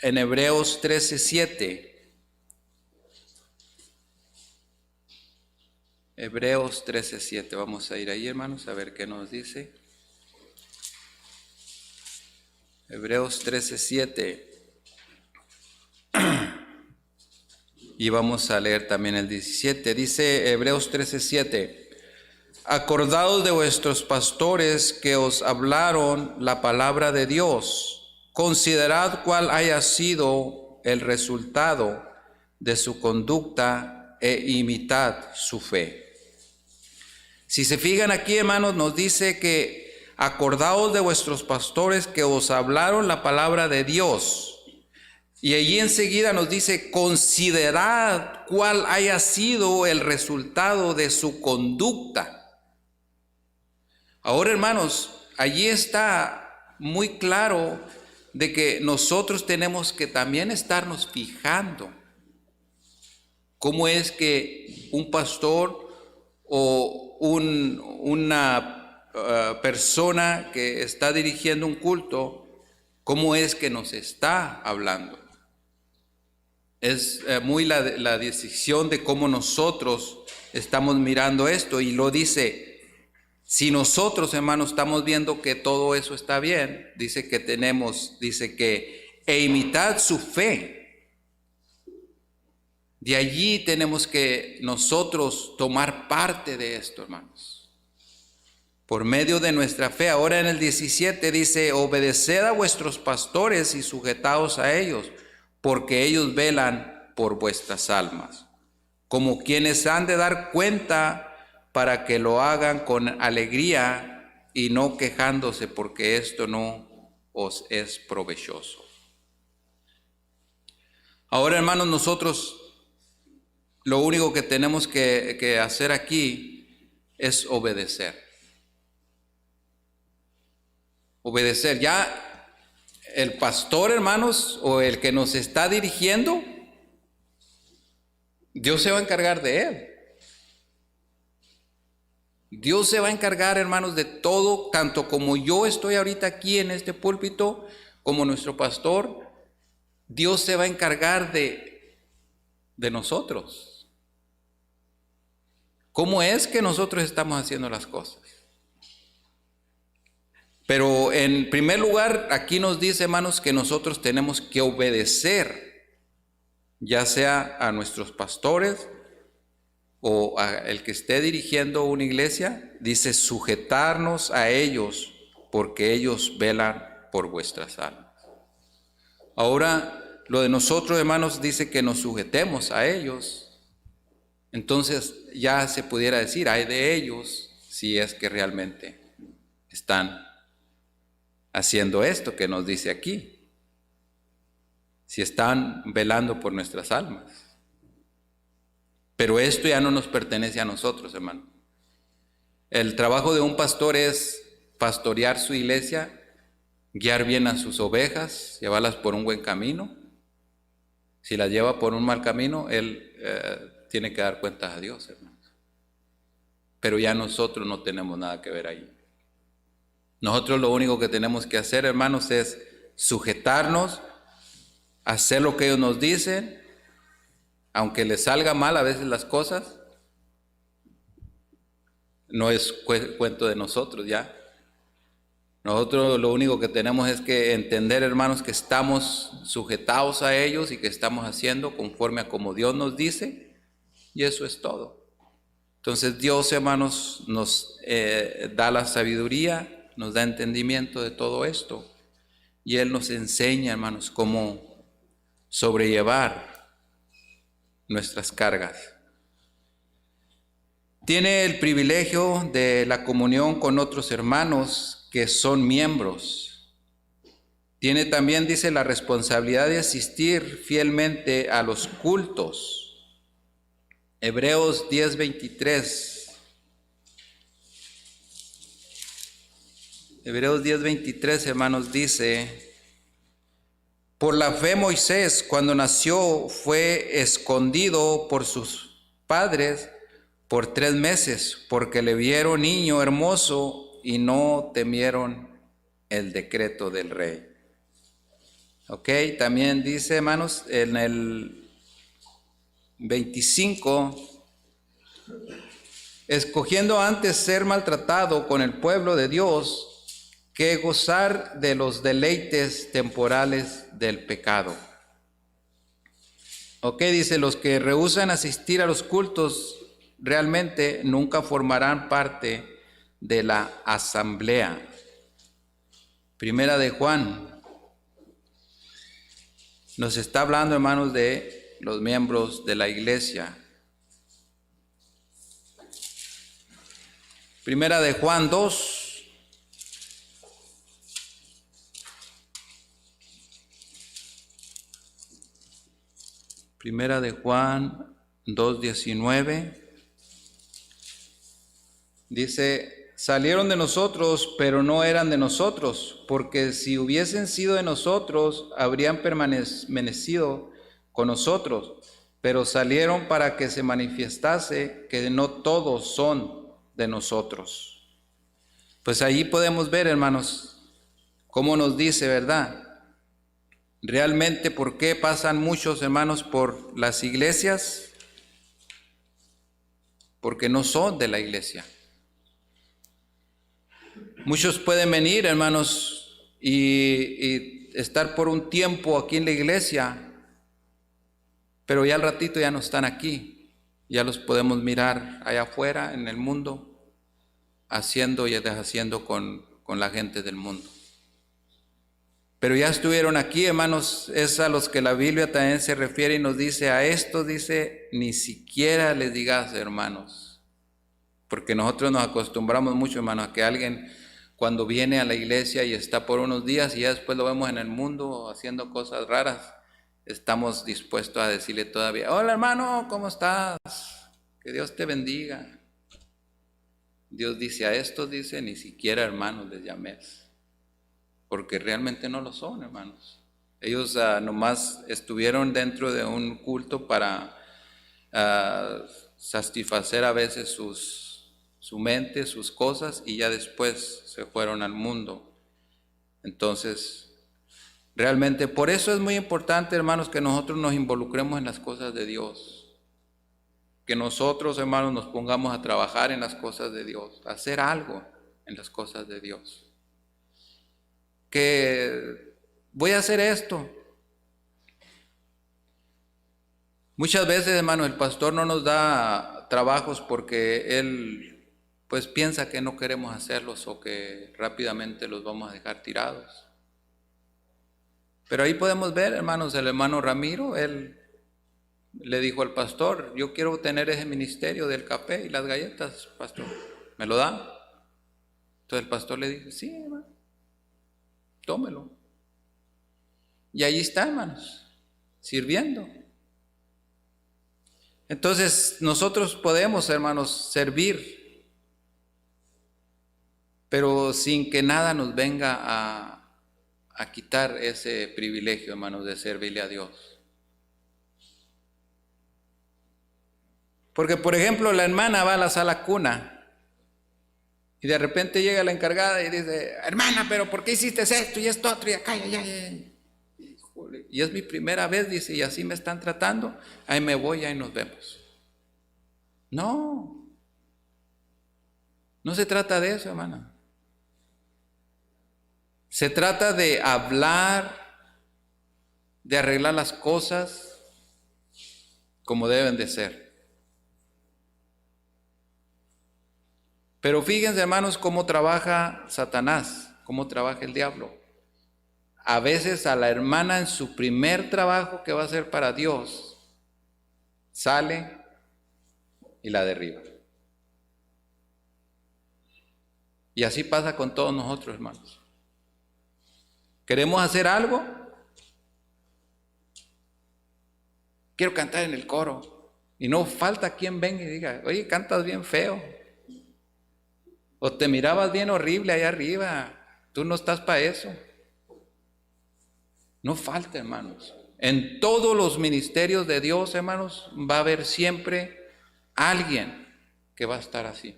en Hebreos 13:7. Hebreos 13:7. Vamos a ir ahí, hermanos, a ver qué nos dice. Hebreos 13:7. Y vamos a leer también el 17. Dice Hebreos 13:7. Acordaos de vuestros pastores que os hablaron la palabra de Dios. Considerad cuál haya sido el resultado de su conducta e imitad su fe. Si se fijan aquí, hermanos, nos dice que acordaos de vuestros pastores que os hablaron la palabra de Dios. Y allí enseguida nos dice, considerad cuál haya sido el resultado de su conducta. Ahora, hermanos, allí está muy claro de que nosotros tenemos que también estarnos fijando cómo es que un pastor o una persona que está dirigiendo un culto, cómo es que nos está hablando. Es muy la decisión de cómo nosotros estamos mirando esto, y lo dice. Si nosotros, hermanos, estamos viendo que todo eso está bien, dice que e imitad su fe. De allí tenemos que nosotros tomar parte de esto, hermanos, por medio de nuestra fe. Ahora en el 17 dice, obedeced a vuestros pastores y sujetaos a ellos, porque ellos velan por vuestras almas, como quienes han de dar cuenta, para que lo hagan con alegría y no quejándose, porque esto no os es provechoso. Ahora, hermanos, nosotros lo único que tenemos que hacer aquí es obedecer. Obedecer. Ya el pastor, hermanos, o el que nos está dirigiendo, Dios se va a encargar de él. Dios se va a encargar, hermanos, de todo, tanto como yo estoy ahorita aquí en este púlpito, como nuestro pastor. Dios se va a encargar de nosotros. ¿Cómo es que nosotros estamos haciendo las cosas? Pero en primer lugar, aquí nos dice, hermanos, que nosotros tenemos que obedecer, ya sea a nuestros pastores o a el que esté dirigiendo una iglesia. Dice sujetarnos a ellos, porque ellos velan por vuestras almas. Ahora, lo de nosotros, hermanos, dice que nos sujetemos a ellos. Entonces ya se pudiera decir, hay de ellos, si es que realmente están haciendo esto que nos dice aquí, si están velando por nuestras almas. Pero esto ya no nos pertenece a nosotros, hermano. El trabajo de un pastor es pastorear su iglesia, guiar bien a sus ovejas, llevarlas por un buen camino. Si las lleva por un mal camino, él tiene que dar cuentas a Dios, hermanos. Pero ya nosotros no tenemos nada que ver ahí. Nosotros lo único que tenemos que hacer, hermanos, es sujetarnos, hacer lo que ellos nos dicen, aunque les salga mal a veces las cosas. No es cuento de nosotros ya. Nosotros lo único que tenemos es que entender, hermanos, que estamos sujetados a ellos y que estamos haciendo conforme a como Dios nos dice, y eso es todo. Entonces Dios, hermanos, nos da la sabiduría, nos da entendimiento de todo esto, y Él nos enseña, hermanos, cómo sobrellevar nuestras cargas. Tiene el privilegio de la comunión con otros hermanos que son miembros. Tiene también, dice, la responsabilidad de asistir fielmente a los cultos. Hebreos 10:23. Hebreos 10:23, hermanos, dice: Por la fe Moisés, cuando nació, fue escondido por sus padres por 3 meses, porque le vieron niño hermoso y no temieron el decreto del rey. Ok, también dice, hermanos, en el 25, escogiendo antes ser maltratado con el pueblo de Dios que gozar de los deleites temporales del pecado. Ok, dice, los que rehúsan asistir a los cultos realmente nunca formarán parte de la asamblea. Primera de Juan nos está hablando, hermanos, de los miembros de la iglesia. Primera de Juan 2. Primera de Juan 2:19. Dice, salieron de nosotros, pero no eran de nosotros, porque si hubiesen sido de nosotros, habrían permanecido con nosotros, pero salieron para que se manifestase que no todos son de nosotros. Pues allí podemos ver, hermanos, cómo nos dice, ¿verdad? Realmente, ¿por qué pasan muchos hermanos por las iglesias? Porque no son de la iglesia. Muchos pueden venir, hermanos, y estar por un tiempo aquí en la iglesia, pero ya al ratito ya no están aquí. Ya los podemos mirar allá afuera en el mundo, haciendo y deshaciendo con la gente del mundo. Pero ya estuvieron aquí, hermanos, es a los que la Biblia también se refiere y nos dice, a estos dice, ni siquiera les digas hermanos, porque nosotros nos acostumbramos mucho, hermanos, a que alguien cuando viene a la iglesia y está por unos días y ya después lo vemos en el mundo haciendo cosas raras, estamos dispuestos a decirle todavía, hola hermano, ¿cómo estás? Que Dios te bendiga. Dios dice, a estos dice, ni siquiera hermanos les llames. Porque realmente no lo son, hermanos. Ellos nomás estuvieron dentro de un culto para satisfacer a veces su mente, sus cosas, y ya después se fueron al mundo. Entonces, realmente por eso es muy importante, hermanos, que nosotros nos involucremos en las cosas de Dios. Que nosotros, hermanos, nos pongamos a trabajar en las cosas de Dios, a hacer algo en las cosas de Dios. Que voy a hacer esto. Muchas veces, hermano, el pastor no nos da trabajos porque él pues piensa que no queremos hacerlos o que rápidamente los vamos a dejar tirados. Pero ahí podemos ver, hermanos, el hermano Ramiro, él le dijo al pastor, yo quiero tener ese ministerio del café y las galletas, pastor, ¿me lo da? Entonces el pastor le dijo, sí, hermano, tómelo. Y ahí está, hermanos, sirviendo. Entonces nosotros podemos, hermanos, servir, pero sin que nada nos venga a quitar ese privilegio, hermanos, de servirle a Dios. Porque, por ejemplo, la hermana va a la sala cuna y de repente llega la encargada y dice, hermana, pero ¿por qué hiciste esto y esto otro y acá y allá? Y es mi primera vez, dice, y así me están tratando, ahí me voy, ahí nos vemos. No, no se trata de eso, hermana. Se trata de hablar, de arreglar las cosas como deben de ser. Pero fíjense, hermanos, cómo trabaja Satanás, cómo trabaja el diablo. A veces a la hermana en su primer trabajo que va a hacer para Dios, sale y la derriba. Y así pasa con todos nosotros, hermanos. ¿Queremos hacer algo? Quiero cantar en el coro. Y no falta quien venga y diga, oye, cantas bien feo. O te mirabas bien horrible allá arriba. Tú no estás para eso. No falta, hermanos. En todos los ministerios de Dios, hermanos, va a haber siempre alguien que va a estar así.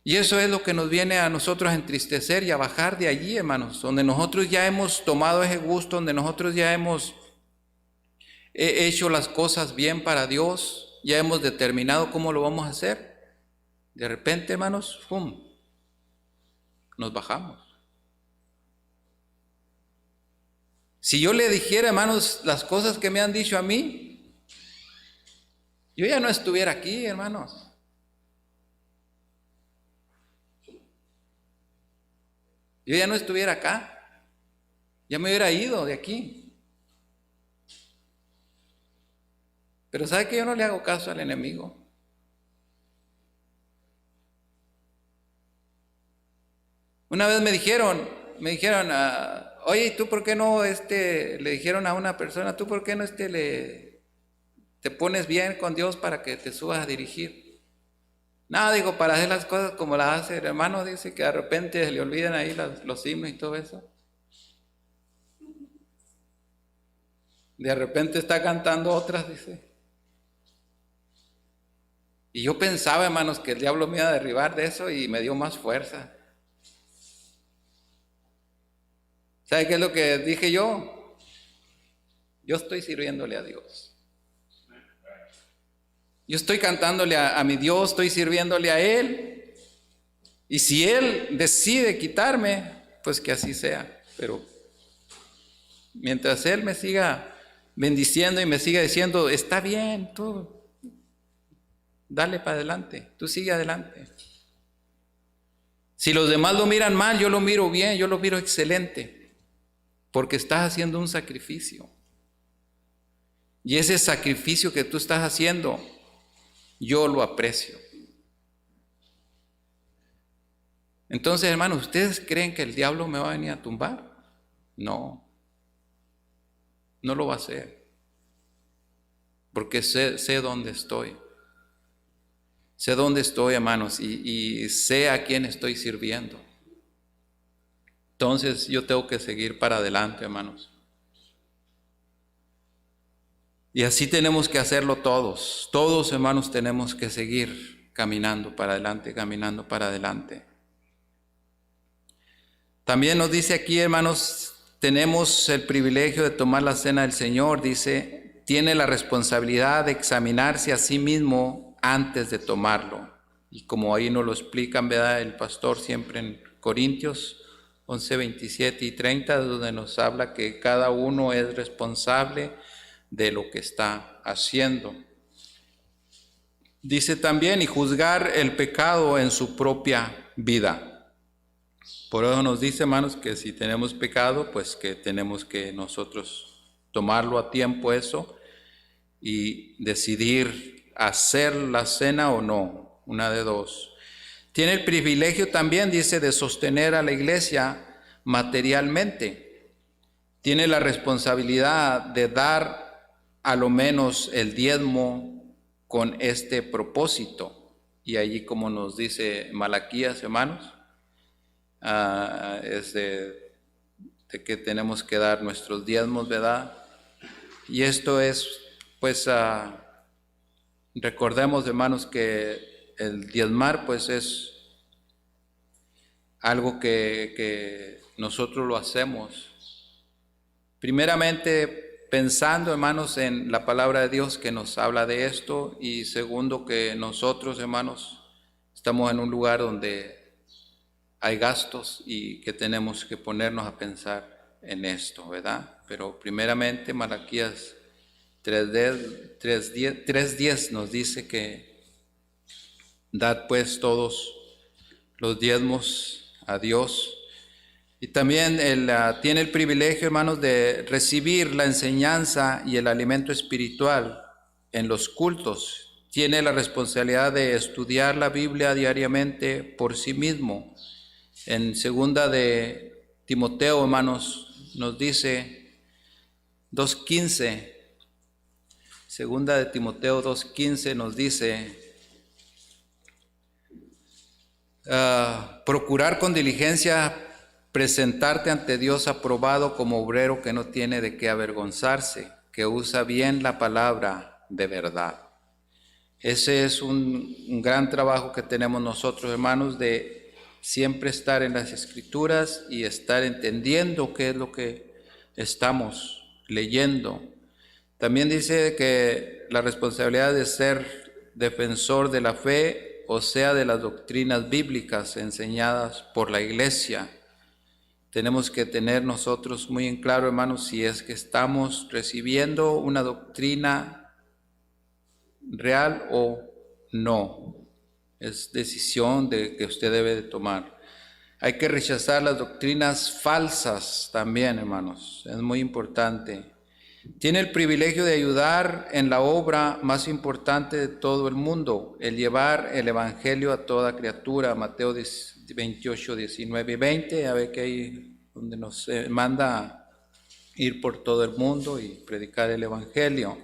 Y eso es lo que nos viene a nosotros a entristecer y a bajar de allí, hermanos, donde nosotros ya hemos tomado ese gusto, donde nosotros ya hemos hecho las cosas bien para Dios, ya hemos determinado cómo lo vamos a hacer. De repente, hermanos, ¡pum!, nos bajamos. Si yo le dijera, hermanos, las cosas que me han dicho a mí, yo ya no estuviera aquí, hermanos. Yo ya no estuviera acá. Ya me hubiera ido de aquí. Pero ¿sabe que yo no le hago caso al enemigo? Una vez me dijeron, oye, ¿y tú por qué no, le dijeron a una persona, tú por qué no, te pones bien con Dios para que te subas a dirigir? No, digo, para hacer las cosas como las hace el hermano, dice que de repente se le olvidan ahí los himnos y todo eso. De repente está cantando otras, dice. Y yo pensaba, hermanos, que el diablo me iba a derribar de eso y me dio más fuerza. ¿Sabe qué es lo que dije yo? Yo estoy sirviéndole a Dios. Yo estoy cantándole a mi Dios, estoy sirviéndole a Él. Y si Él decide quitarme, pues que así sea. Pero mientras Él me siga bendiciendo y me siga diciendo, está bien, tú dale para adelante, tú sigue adelante. Si los demás lo miran mal, yo lo miro bien, yo lo miro excelente, porque estás haciendo un sacrificio. Y ese sacrificio que tú estás haciendo, yo lo aprecio. Entonces, hermanos, ¿ustedes creen que el diablo me va a venir a tumbar? No, no lo va a hacer, porque sé dónde estoy. Sé dónde estoy, hermanos, y sé a quién estoy sirviendo. Entonces, yo tengo que seguir para adelante, hermanos. Y así tenemos que hacerlo todos. Todos, hermanos, tenemos que seguir caminando para adelante, caminando para adelante. También nos dice aquí, hermanos, tenemos el privilegio de tomar la cena del Señor. Dice, tiene la responsabilidad de examinarse a sí mismo antes de tomarlo. Y como ahí nos lo explican, ¿verdad?, el pastor siempre en Corintios 11, 27 y 30, donde nos habla que cada uno es responsable de lo que está haciendo. Dice también, y juzgar el pecado en su propia vida. Por eso nos dice, hermanos, que si tenemos pecado, pues que tenemos que nosotros tomarlo a tiempo eso y decidir hacer la cena o no, una de dos. Tiene el privilegio también, dice, de sostener a la iglesia materialmente. Tiene la responsabilidad de dar a lo menos el diezmo con este propósito. Y allí, como nos dice Malaquías, hermanos, es de que tenemos que dar nuestros diezmos, ¿verdad? Y esto es, pues, recordemos, hermanos, que el diezmar, pues, es algo que nosotros lo hacemos primeramente pensando, hermanos, en la palabra de Dios que nos habla de esto, y segundo, que nosotros, hermanos, estamos en un lugar donde hay gastos y que tenemos que ponernos a pensar en esto, ¿verdad? Pero primeramente Malaquías 3:10 nos dice que dad pues todos los diezmos a Dios. Y también él tiene el privilegio, hermanos, de recibir la enseñanza y el alimento espiritual en los cultos. Tiene la responsabilidad de estudiar la Biblia diariamente por sí mismo. En segunda de Timoteo, hermanos, nos dice 2:15. Segunda de Timoteo 2:15 nos dice, procurar con diligencia presentarte ante Dios aprobado como obrero que no tiene de qué avergonzarse, que usa bien la palabra de verdad. Ese es un gran trabajo que tenemos nosotros, hermanos, de siempre estar en las Escrituras y estar entendiendo qué es lo que estamos leyendo. También dice que la responsabilidad de ser defensor de la fe, o sea, de las doctrinas bíblicas enseñadas por la iglesia. Tenemos que tener nosotros muy en claro, hermanos, si es que estamos recibiendo una doctrina real o no. Es decisión que usted debe de tomar. Hay que rechazar las doctrinas falsas también, hermanos. Es muy importante. Tiene el privilegio de ayudar en la obra más importante de todo el mundo, el llevar el evangelio a toda criatura. Mateo 28, 19 y 20, ya ve que ahí donde nos manda ir por todo el mundo y predicar el evangelio.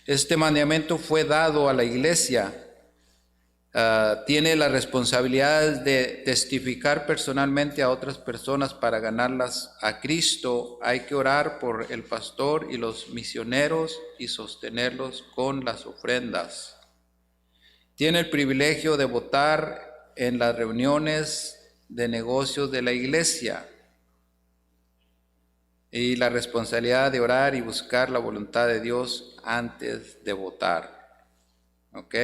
Este mandamiento fue dado a la iglesia. Tiene la responsabilidad de testificar personalmente a otras personas para ganarlas a Cristo. Hay que orar por el pastor y los misioneros y sostenerlos con las ofrendas. Tiene el privilegio de votar en las reuniones de negocios de la iglesia y la responsabilidad de orar y buscar la voluntad de Dios antes de votar. ¿Ok?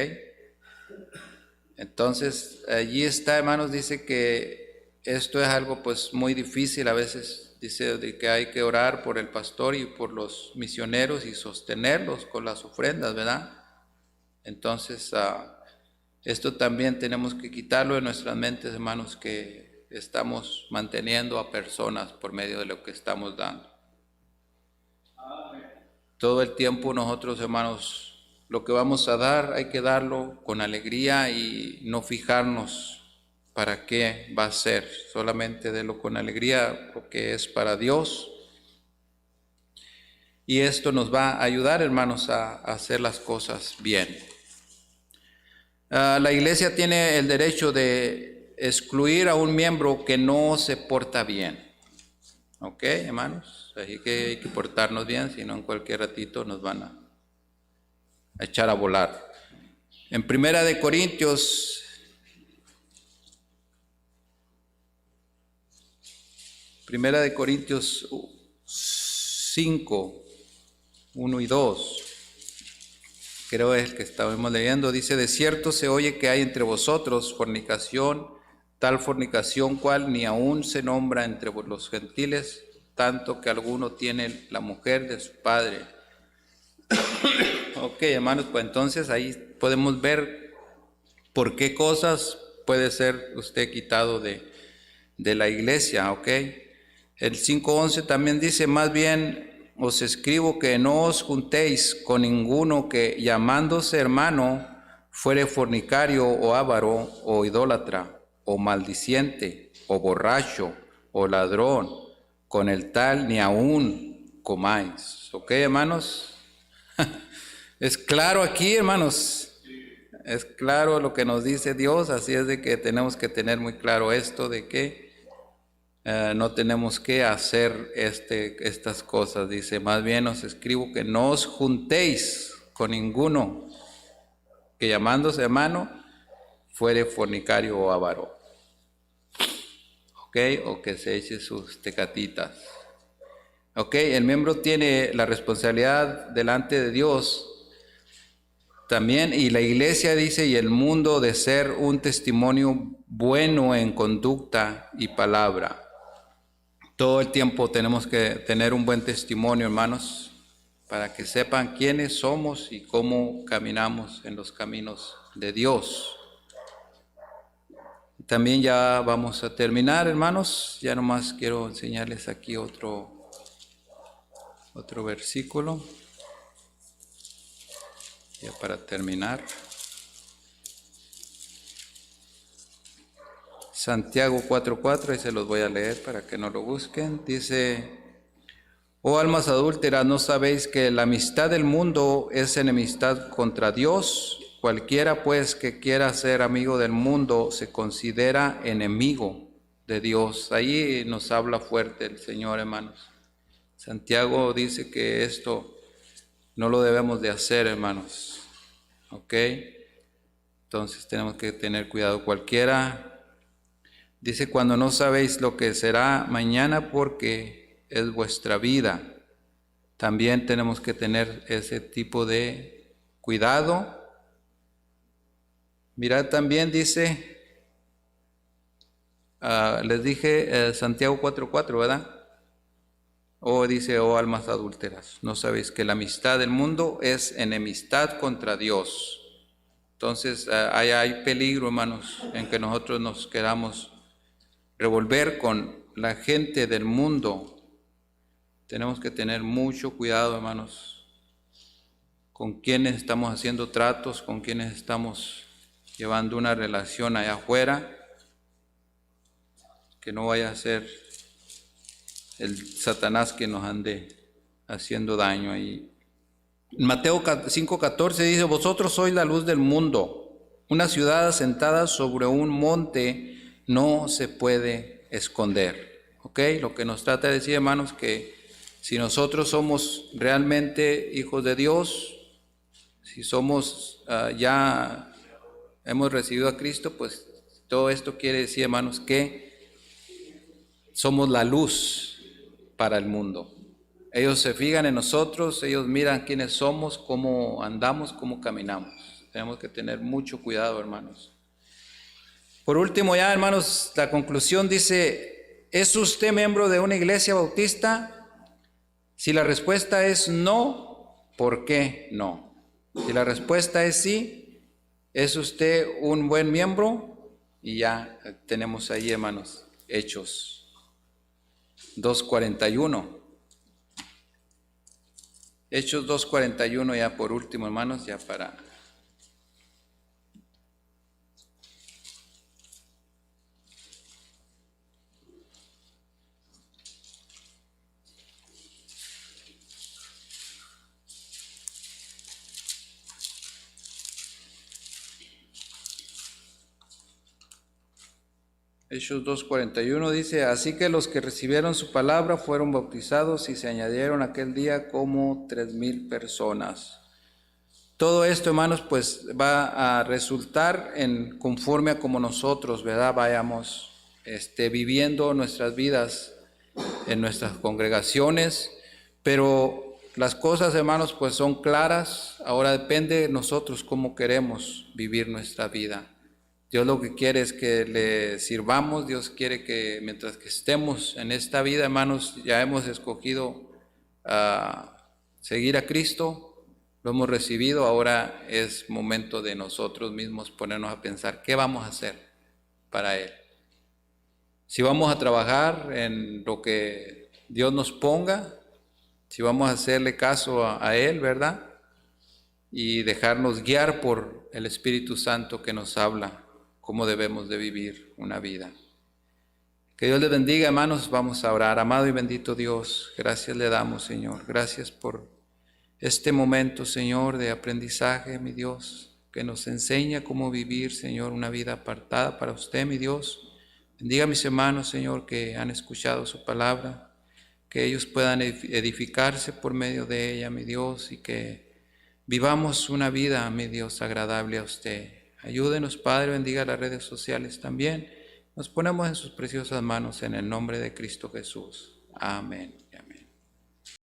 Entonces, allí está, hermanos, dice que esto es algo pues muy difícil. A veces dice de que hay que orar por el pastor y por los misioneros y sostenerlos con las ofrendas, ¿verdad? Entonces, esto también tenemos que quitarlo de nuestras mentes, hermanos, que estamos manteniendo a personas por medio de lo que estamos dando. Todo el tiempo nosotros, hermanos, lo que vamos a dar hay que darlo con alegría y no fijarnos para qué va a ser. Solamente délo con alegría porque es para Dios. Y esto nos va a ayudar, hermanos, a hacer las cosas bien. La iglesia tiene el derecho de excluir a un miembro que no se porta bien. ¿Ok, hermanos? Así que hay que portarnos bien, si no en cualquier ratito nos van a echar a volar. En Primera de Corintios 5, 1 y 2, creo es el que estábamos leyendo, dice: de cierto se oye que hay entre vosotros fornicación, tal fornicación cual ni aún se nombra entre los gentiles, tanto que alguno tiene la mujer de su padre. Ok, hermanos, pues entonces ahí podemos ver por qué cosas puede ser usted quitado de la iglesia, ok. El 5:11 también dice: más bien os escribo que no os juntéis con ninguno que llamándose hermano fuere fornicario o avaro o idólatra o maldiciente o borracho o ladrón, con el tal ni aún comáis. Ok, hermanos. Es claro aquí, hermanos, es claro lo que nos dice Dios, así es de que tenemos que tener muy claro esto de que no tenemos que hacer estas cosas. Dice: más bien os escribo que no os juntéis con ninguno que llamándose hermano fuere fornicario o avaro, ok, o que se eche sus tecatitas. Ok, el miembro tiene la responsabilidad delante de Dios también, y la iglesia dice, y el mundo, de ser un testimonio bueno en conducta y palabra. Todo el tiempo tenemos que tener un buen testimonio, hermanos, para que sepan quiénes somos y cómo caminamos en los caminos de Dios. También ya vamos a terminar, hermanos. Ya nomás quiero enseñarles aquí otro versículo, ya para terminar. Santiago 4:4, y se los voy a leer para que no lo busquen. Dice: oh almas adúlteras, ¿no sabéis que la amistad del mundo es enemistad contra Dios? Cualquiera pues que quiera ser amigo del mundo se considera enemigo de Dios. Ahí nos habla fuerte el Señor, hermanos. Santiago dice que esto no lo debemos de hacer, hermanos. ¿Ok? Entonces tenemos que tener cuidado. Cualquiera dice, cuando no sabéis lo que será mañana, porque es vuestra vida. También tenemos que tener ese tipo de cuidado. Mirad, también dice, les dije Santiago 4:4, ¿verdad? O dice, oh almas adúlteras, ¿no sabéis que la amistad del mundo es enemistad contra Dios? Entonces hay peligro, hermanos, en que nosotros nos queramos revolver con la gente del mundo. Tenemos que tener mucho cuidado, hermanos, con quienes estamos haciendo tratos, con quienes estamos llevando una relación allá afuera, que no vaya a ser el Satanás que nos ande haciendo daño ahí. Mateo 5:14 dice, vosotros sois la luz del mundo. Una ciudad asentada sobre un monte no se puede esconder. ¿Ok? Lo que nos trata de decir, hermanos, que si nosotros somos realmente hijos de Dios, si somos ya hemos recibido a Cristo, pues todo esto quiere decir, hermanos, que somos la luz para el mundo. Ellos se fijan en nosotros, ellos miran quiénes somos, cómo andamos, cómo caminamos. Tenemos que tener mucho cuidado, hermanos. Por último ya, hermanos, la conclusión dice, ¿es usted miembro de una iglesia bautista? Si la respuesta es no, ¿por qué no? Si la respuesta es sí, ¿es usted un buen miembro? Y ya tenemos ahí, hermanos, Hechos 2:41. Hechos 2:41 ya por último, hermanos, ya para... Hechos 2:41 dice, así que los que recibieron su palabra fueron bautizados y se añadieron aquel día como 3,000 personas. Todo esto, hermanos, pues va a resultar en conforme a como nosotros, ¿verdad? Vayamos viviendo nuestras vidas en nuestras congregaciones, pero las cosas, hermanos, pues son claras. Ahora depende de nosotros cómo queremos vivir nuestra vida. Dios lo que quiere es que le sirvamos. Dios quiere que mientras que estemos en esta vida, hermanos, ya hemos escogido seguir a Cristo, lo hemos recibido, ahora es momento de nosotros mismos ponernos a pensar qué vamos a hacer para Él. Si vamos a trabajar en lo que Dios nos ponga, si vamos a hacerle caso a Él, ¿verdad? Y dejarnos guiar por el Espíritu Santo que nos habla cómo debemos de vivir una vida. Que Dios les bendiga, hermanos. Vamos a orar. Amado y bendito Dios, gracias le damos, Señor. Gracias por este momento, Señor, de aprendizaje, mi Dios, que nos enseña cómo vivir, Señor, una vida apartada para usted, mi Dios. Bendiga a mis hermanos, Señor, que han escuchado su palabra, que ellos puedan edificarse por medio de ella, mi Dios, y que vivamos una vida, mi Dios, agradable a usted. Ayúdenos, Padre, bendiga las redes sociales también. Nos ponemos en sus preciosas manos en el nombre de Cristo Jesús. Amén.